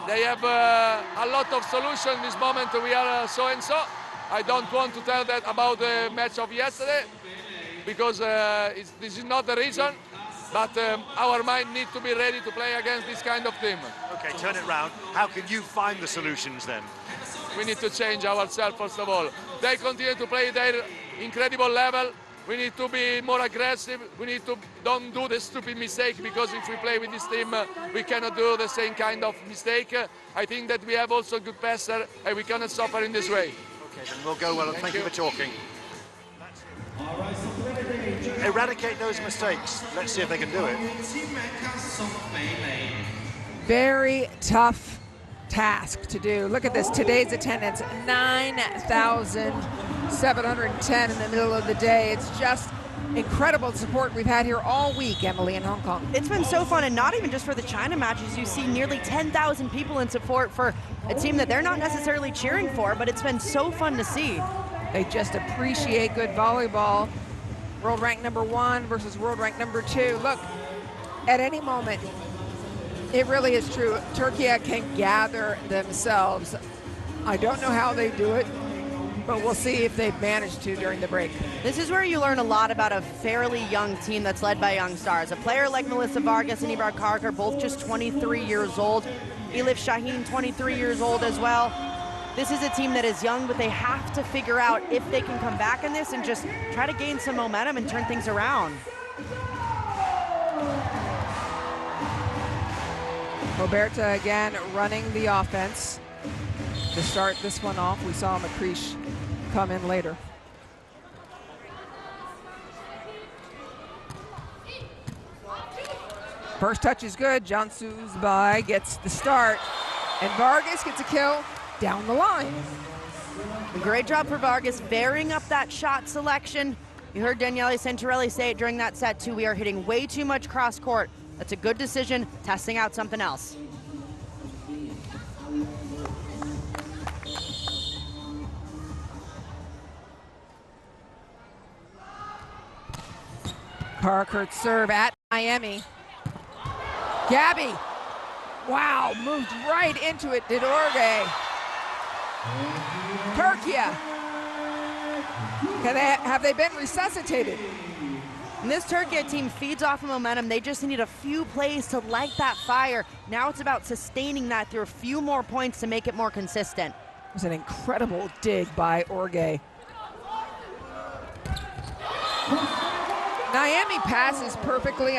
They have a lot of solutions in this moment. We are so and so. I don't want to tell that about the match of yesterday, because this is not the reason, but our mind needs to be ready to play against this kind of team. Okay, turn it round. How can you find the solutions then? We need to change ourselves, first of all. They continue to play their incredible level. We need to be more aggressive. We need to don't do the stupid mistake, because if we play with this team, we cannot do the same kind of mistake. I think that we have also good passer, and we cannot suffer in this way. Okay, then we'll go well, and thank you for talking. Eradicate those mistakes. Let's see if they can do it. Very tough task to do. Look at this, today's attendance, 9,710 in the middle of the day. It's just incredible support we've had here all week, Emily, in Hong Kong. It's been so fun, and not even just for the China matches. You see nearly 10,000 people in support for a team that they're not necessarily cheering for, but it's been so fun to see. They just appreciate good volleyball. World rank #1 versus world rank #2. Look, at any moment, it really is true. Türkiye can gather themselves. I don't know how they do it, but we'll see if they've managed to during the break. This is where you learn a lot about a fairly young team that's led by young stars. A player like Melissa Vargas and Ibar Karkar, both just 23 years old. Elif Shaheen, 23 years old as well. This is a team that is young, but they have to figure out if they can come back in this and just try to gain some momentum and turn things around. Roberta again running the offense to start this one off. We saw McCreesh come in later. First touch is good. Jansu Zbai gets the start, and Vargas gets a kill down the line. Great job for Vargas, varying up that shot selection. You heard Daniela Santarelli say it during that set too. We are hitting way too much cross court. That's a good decision, testing out something else. Karkert serve at Miami. Gabby, wow, moved right into it, did Orge. Türkiye, have they been resuscitated? And this Türkiye team feeds off of momentum. They just need a few plays to light that fire. Now it's about sustaining that through a few more points to make it more consistent. It was an incredible dig by Orge. Miami passes perfectly.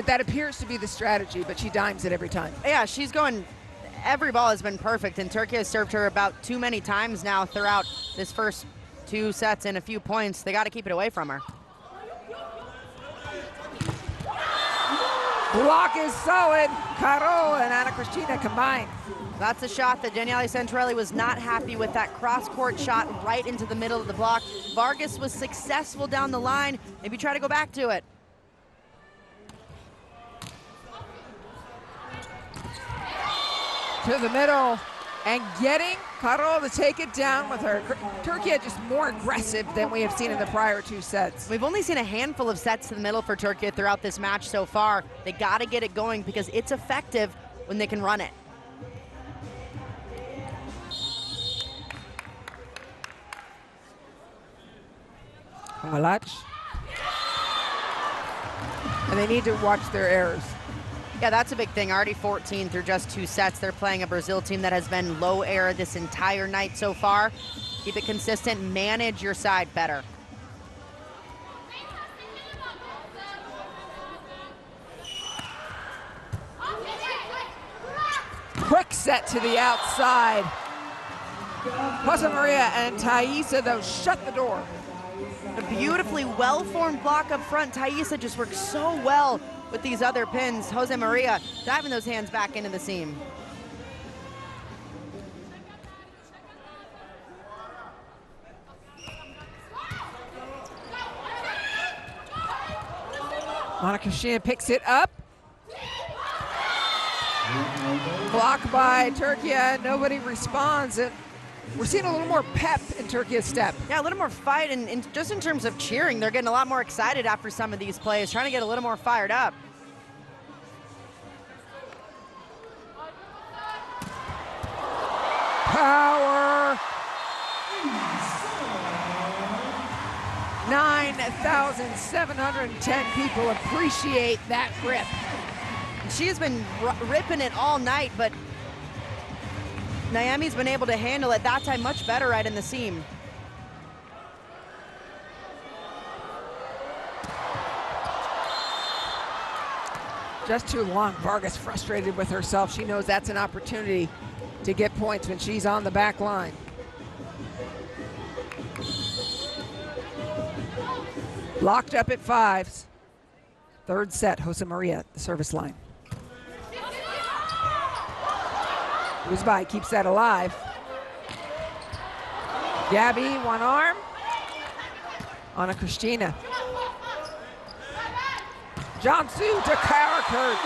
That appears to be the strategy, but she dimes it every time. Yeah, she's going, every ball has been perfect, and Türkiye has served her about too many times now throughout this first 2 sets and a few points. They got to keep it away from her. Block is solid. Caro and Ana Cristina combined. That's a shot that Daniela Santarelli was not happy with, that cross-court shot right into the middle of the block. Vargas was successful down the line. Maybe try to go back to it. To the middle and getting Caro to take it down with her. Türkiye just more aggressive than we have seen in the prior 2 sets. We've only seen a handful of sets to the middle for Türkiye throughout this match so far. They got to get it going because it's effective when they can run it. Malach. And they need to watch their errors. Yeah, that's a big thing. Already 14 through just 2 sets. They're playing a Brazil team that has been low error this entire night so far. Keep it consistent, manage your side better. Quick set to the outside. Jose Maria and Thaisa, though, shut the door. A beautifully well-formed block up front. Thaisa just works so well with these other pins. Jose Maria diving those hands back into the seam. Ana Cristina picks it up. Blocked by Türkiye, nobody responds. We're seeing a little more pep in Türkiye's step. Yeah, a little more fight, and just in terms of cheering, they're getting a lot more excited after some of these plays, trying to get a little more fired up. Power. 9,710 people appreciate that rip. She has been ripping it all night, but Naomi's been able to handle it that time much better right in the seam. Just too long. Vargas frustrated with herself. She knows that's an opportunity to get points when she's on the back line. Locked up at 5s. Third set, Jose Maria at the service line. Uzbay keeps that alive. Gabby, one arm. Ana Cristina. Cansu to Karakurt.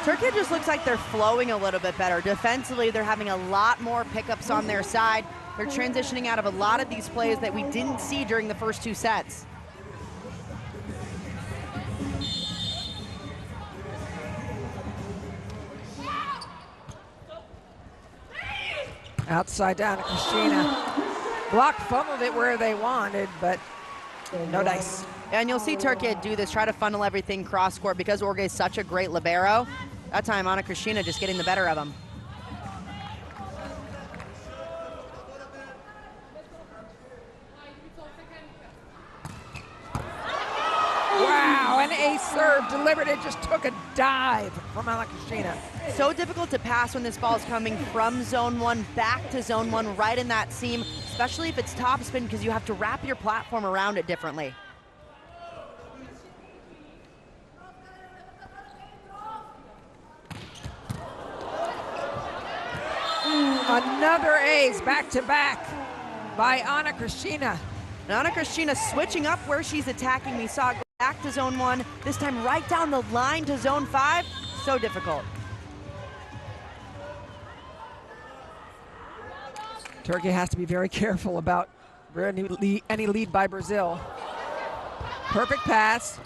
Türkiye just looks like they're flowing a little bit better. Defensively, they're having a lot more pickups on their side. They're transitioning out of a lot of these plays that we didn't see during the first 2 sets. Outside down to Cristina. Block fumbled it where they wanted, but no dice. And you'll see Türkiye do this, try to funnel everything cross-court because Orge is such a great libero. That time, Ana Cristina just getting the better of him. Wow, an ace serve delivered. It just took a dive from Ana Cristina. So difficult to pass when this ball is coming from zone 1 back to zone 1 right in that seam, especially if it's topspin because you have to wrap your platform around it differently. Another ace back-to-back by Ana Cristina. And Ana Cristina switching up where she's attacking. We saw it go back to zone 1, this time right down the line to zone 5. So difficult. Türkiye has to be very careful about any lead by Brazil. Perfect pass.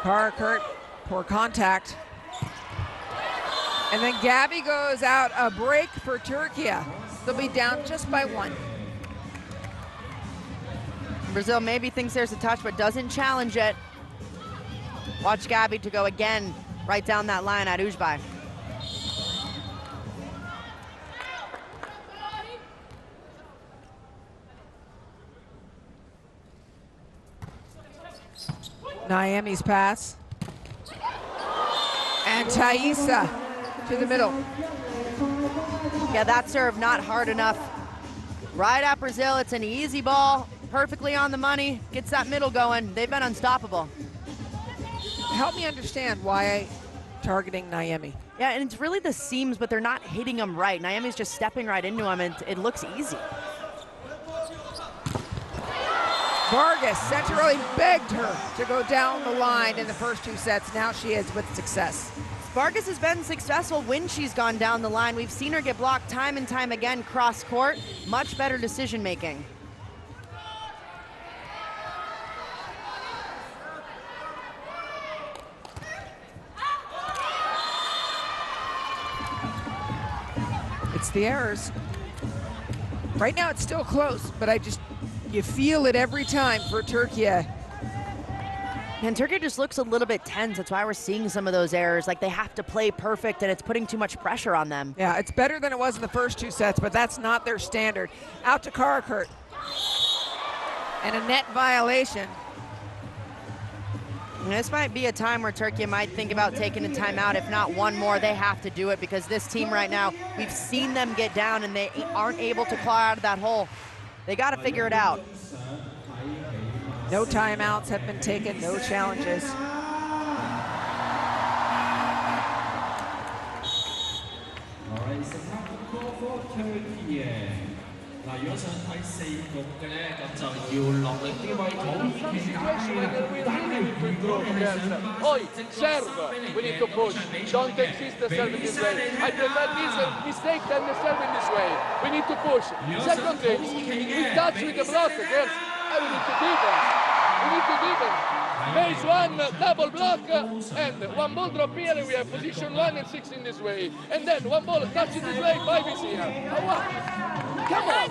Karakurt, poor contact. And then Gabby goes out, a break for Türkiye. They'll be down just by 1. Brazil maybe thinks there's a touch, but doesn't challenge it. Watch Gabby to go again right down that line at Uzbay. Naomi's pass. And Thaisa to the middle. Yeah, that serve not hard enough. Right at Brazil, it's an easy ball, perfectly on the money, gets that middle going. They've been unstoppable. Help me understand why targeting Naomi. Yeah, and it's really the seams, but they're not hitting them right. Naomi's just stepping right into them, and it looks easy. Vargas, Centrelli begged her to go down the line in the first 2 sets. Now she is with success. Vargas has been successful when she's gone down the line. We've seen her get blocked time and time again cross court. Much better decision making. It's the errors. Right now it's still close, but you feel it every time for Türkiye. And Türkiye just looks a little bit tense. That's why we're seeing some of those errors. Like they have to play perfect, and it's putting too much pressure on them. Yeah, it's better than it was in the first 2 sets, but that's not their standard. Out to Karakurt. And a net violation. And this might be a time where Türkiye might think about taking a timeout. If not one more, they have to do it because this team right now, we've seen them get down and they aren't able to claw out of that hole. They got to figure it out. No timeouts have been taken, no challenges. Oi, serve, we need to push. Don't exist the serve in this way. I prefer this mistake than the serve in this way. We need to push. Second thing, we touch with the block, girls. We need to deepen. We need to deepen. Base one, double block, and one ball drop here, and we have position 1 and 6 in this way. And then one ball touch in this way, 5 is here. Come on.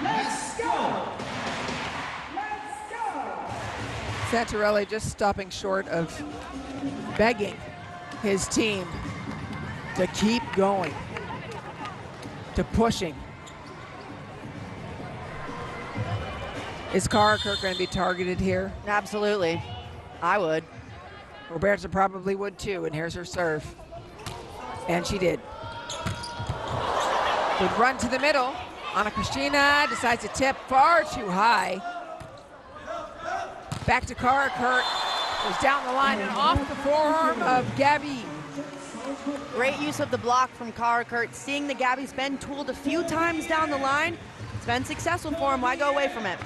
Let's go. Santarelli just stopping short of begging his team to keep going, to pushing. Is Karakurt going to be targeted here? Absolutely. I would. Roberta probably would too, and here's her serve. And she did. Good run to the middle. Anna Kristina decides to tip far too high. Back to Karakurt. Goes down the line and off the forearm of Gabby. Great use of the block from Karakurt. Seeing the Gabby's been tooled a few times down the line. It's been successful for him. Why go away from it?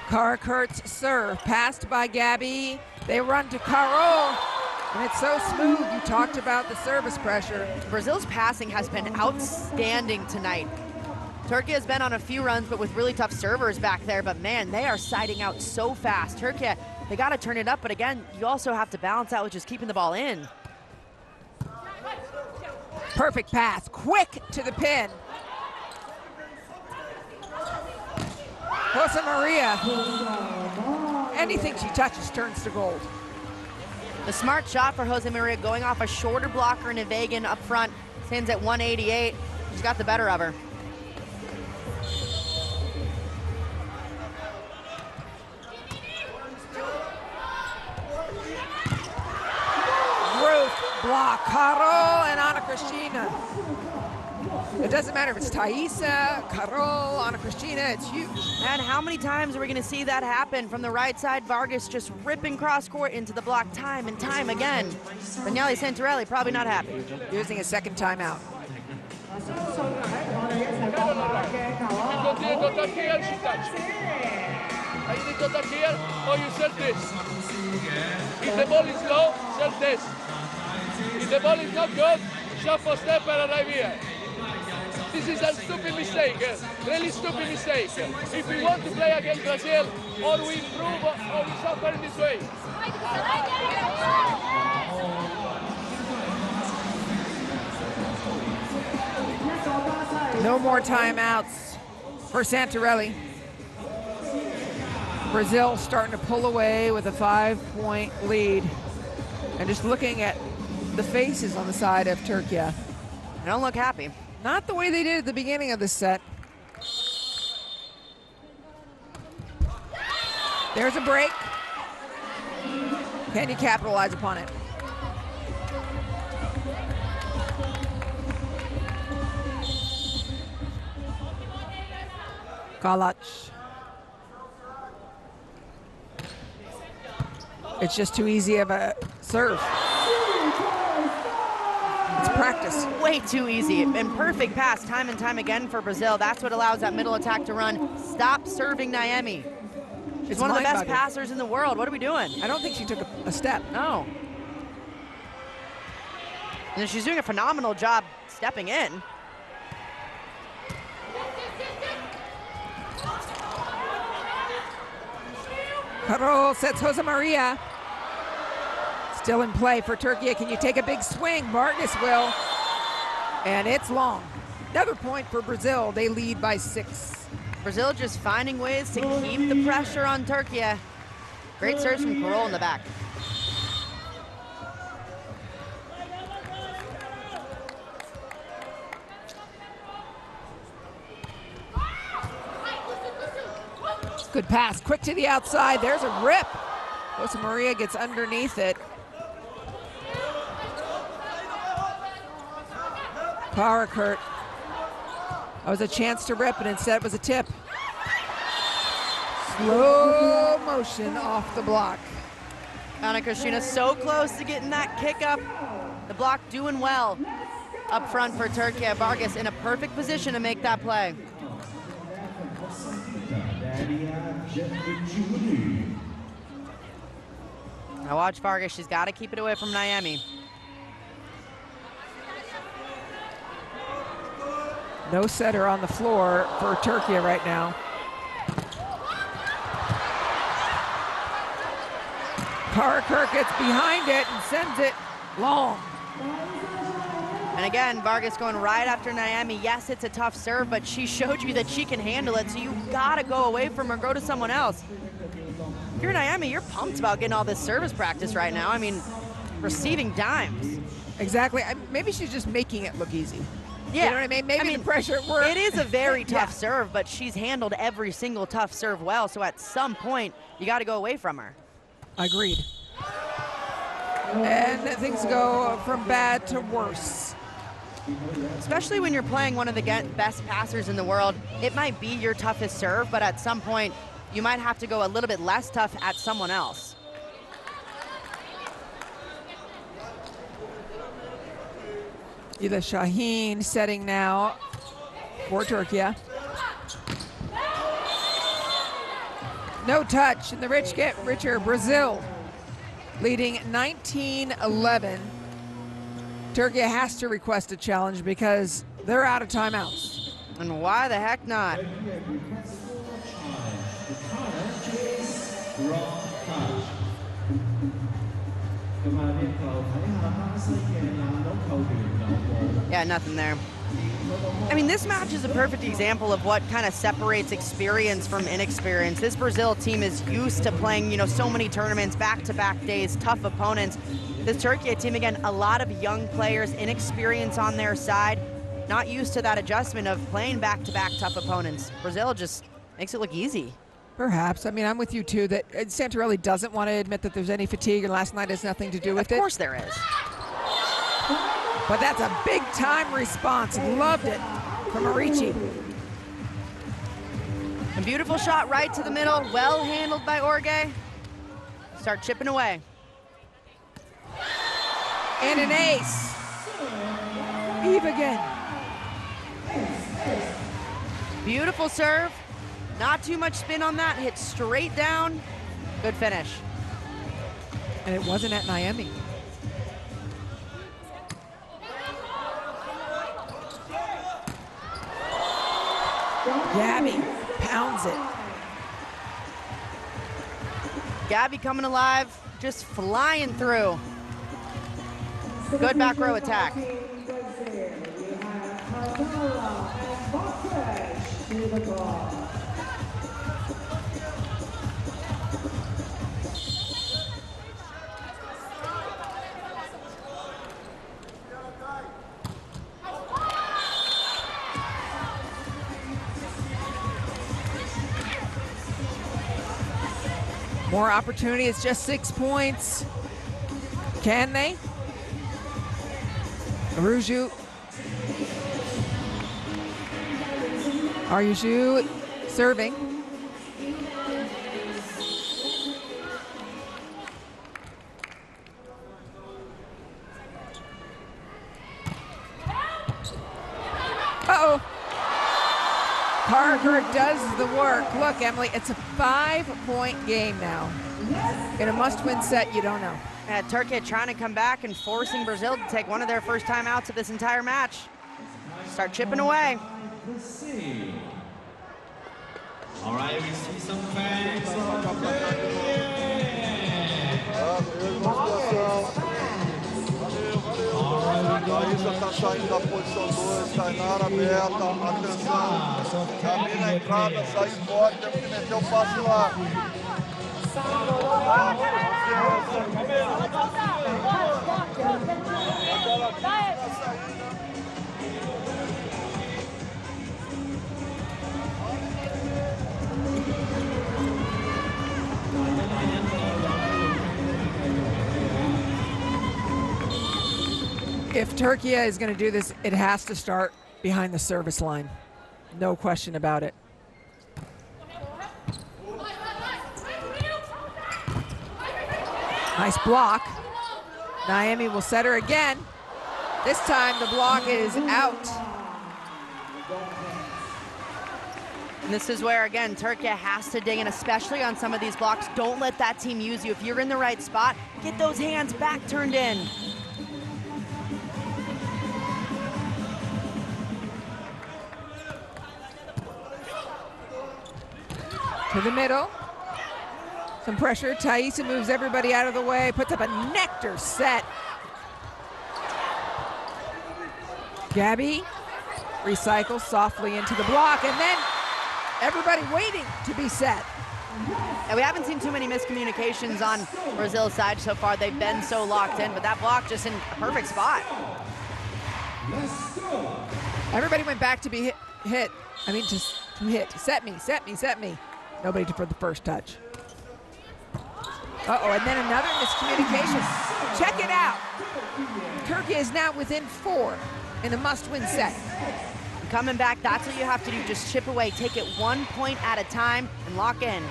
Karakurt's serve passed by Gabby. They run to Caro, and it's so smooth. You talked about the service pressure. Brazil's passing has been outstanding tonight. Türkiye has been on a few runs, but with really tough servers back there. But man, they are siding out so fast. Türkiye, they got to turn it up. But again, you also have to balance out with just keeping the ball in. Perfect pass, quick to the pin. Jose Maria, anything she touches turns to gold. The smart shot for Jose Maria, going off a shorter blocker and a Vegan up front. Stands at 188. She's got the better of her. Ruth block, Caro and Anna Kristina. It doesn't matter if it's Thaisa, Caro, Anna Kristina, it's huge. And how many times are we going to see that happen from the right side? Vargas just ripping cross court into the block time and time again. Daniele Santarelli probably not happy. Using a second timeout. You continue to attack here, she touch. I need to attack here, or you serve this. If the ball is low, serve this. If the ball is not good, shuffle step and arrive here. This is a stupid mistake, really stupid mistake. If we want to play against Brazil, or we improve, or we suffer in this way. No more timeouts for Santarelli. Brazil starting to pull away with a 5-point lead. And just looking at the faces on the side of Türkiye. They don't look happy. Not the way they did at the beginning of the set. There's a break. Can you capitalize upon it? Kalac. It's just too easy of a serve. It's practice. Way too easy. And perfect pass time and time again for Brazil. That's what allows that middle attack to run. Stop serving Naemi. She's one of the best passers in the world. What are we doing? I don't think she took a step. No. And she's doing a phenomenal job stepping in. Caro sets Jose Maria. Still in play for Türkiye. Can you take a big swing? Vargas will. And it's long. Another point for Brazil. They lead by 6. Brazil just finding ways to keep the pressure on Türkiye. Great serve from Carol in the back. Good pass, quick to the outside. There's a rip. Rosa Maria gets underneath it. Parakurt. That was a chance to rip, and instead it was a tip. Slow motion off the block. Anna Kristina so close to getting that kick up. The block doing well up front for Türkiye. Vargas in a perfect position to make that play. Now watch Vargas, she's got to keep it away from Naomi. No setter on the floor for Türkiye right now. Parakurt gets behind it and sends it long. And again, Vargas going right after Naomi. Yes, it's a tough serve, but she showed you that she can handle it, so you gotta go away from her, go to someone else. If you're Naomi, you're pumped about getting all this service practice right now. I mean, receiving dimes. Exactly. Maybe she's just making it look easy. Yeah. You know what I mean? Maybe the pressure at work. It is a very tough serve, but she's handled every single tough serve well, so at some point, you gotta go away from her. Agreed. And things go from bad to worse. Especially when you're playing one of the best passers in the world. It might be your toughest serve, but at some point, you might have to go a little bit less tough at someone else. Ila Shaheen setting now for Türkiye. No touch, and the rich get richer. Brazil leading 19-11. Türkiye has to request a challenge because they're out of timeouts. And why the heck not? Yeah, nothing there. I mean, this match is a perfect example of what kind of separates experience from inexperience. This Brazil team is used to playing, you know, so many tournaments, back-to-back days, tough opponents. This Türkiye team, again, a lot of young players, inexperience on their side, not used to that adjustment of playing back-to-back tough opponents. Brazil just makes it look easy. Perhaps. I mean, I'm with you, too, that Santarelli doesn't want to admit that there's any fatigue, and last night has nothing to do with it. Of course there is. But that's a big-time response. Loved it from Marici. A beautiful shot right to the middle, well handled by Orge. Start chipping away. And an ace. Eve again. Beautiful serve. Not too much spin on that. Hit straight down. Good finish. And it wasn't at Naomi. Gabby pounds it. Gabby coming alive, just flying through. Good back row attack. More opportunity. It's just 6 points. Can they? Aruju. Aruju serving. Uh-oh. Parker does the work. Look, Emily, it's a 5-point game now. In a must-win set, you don't know. Türkiye trying to come back and forcing Brazil to take one of their first timeouts of this entire match. Start chipping away. All right, we see some fans. Raíssa está saindo da posição 2, Tainara aberta, atenção. Caminha na entrada, sai forte, temos que meter o passe lá. If Türkiye is going to do this, it has to start behind the service line. No question about it. Nice block. Naomi will set her again. This time the block is out. And this is where, again, Türkiye has to dig in, especially on some of these blocks. Don't let that team use you. If you're in the right spot, get those hands back turned in. To the middle. Some pressure. Thaisa moves everybody out of the way, puts up a nectar set. Gabby recycles softly into the block, and then everybody waiting to be set. And we haven't seen too many miscommunications on Brazil's side so far. They've been so locked in, but that block just in a perfect spot. Everybody went back to be hit. I mean, just to hit. Set me, set me, set me. Nobody for the first touch. Uh-oh, and then another miscommunication. Check it out. Türkiye is now within 4 in a must-win set. Coming back, that's what you have to do. Just chip away, take it 1 point at a time, and lock in.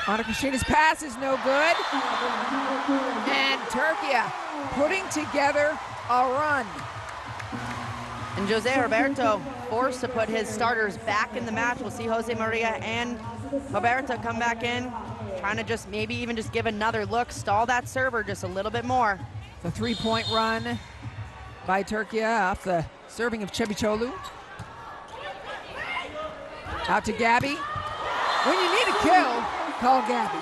Anna Kristina's pass is no good. And Türkiye putting together a run. And Jose Roberto forced to put his starters back in the match. We'll see Jose Maria and Roberto come back in, trying to just maybe even just give another look, stall that server just a little bit more. The 3-point run by Türkiye off the serving of Cebiçoğlu. Out to Gabby. When you need a kill, call Gabby.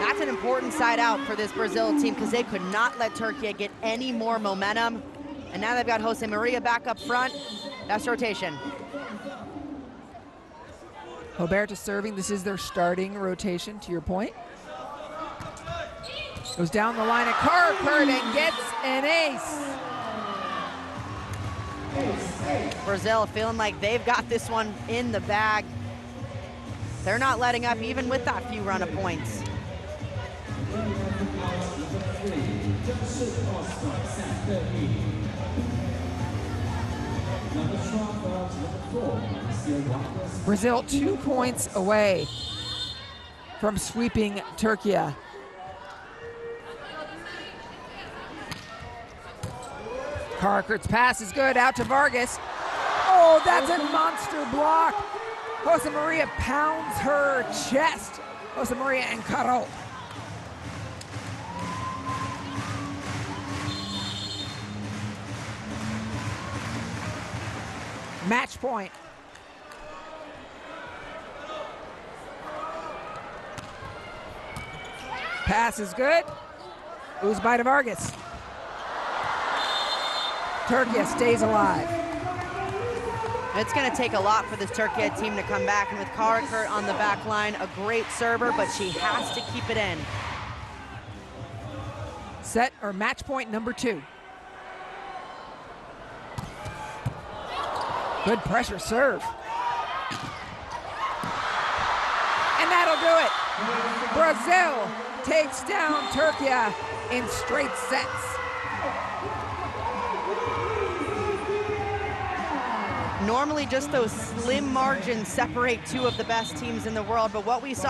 That's an important side out for this Brazil team because they could not let Türkiye get any more momentum. And now they've got Jose Maria back up front. That's rotation. Roberto serving. This is their starting rotation, to your point. Goes down the line at Carkert and gets an ace. Brazil feeling like they've got this one in the bag. They're not letting up even with that few run of points. Brazil 2 points away from sweeping Türkiye. Carkert's pass is good, out to Vargas. Oh, that's a monster block. Jose Maria pounds her chest. Jose Maria and Caro. Match point. Pass is good. Uzbay to Vargas. Türkiye stays alive. It's going to take a lot for this Türkiye team to come back, and with Carkert on the back line, a great server, but she has to keep it in. Set or match point number 2. Good pressure serve. And that'll do it. Brazil takes down Türkiye in straight sets. Normally just those slim margins separate two of the best teams in the world, but what we saw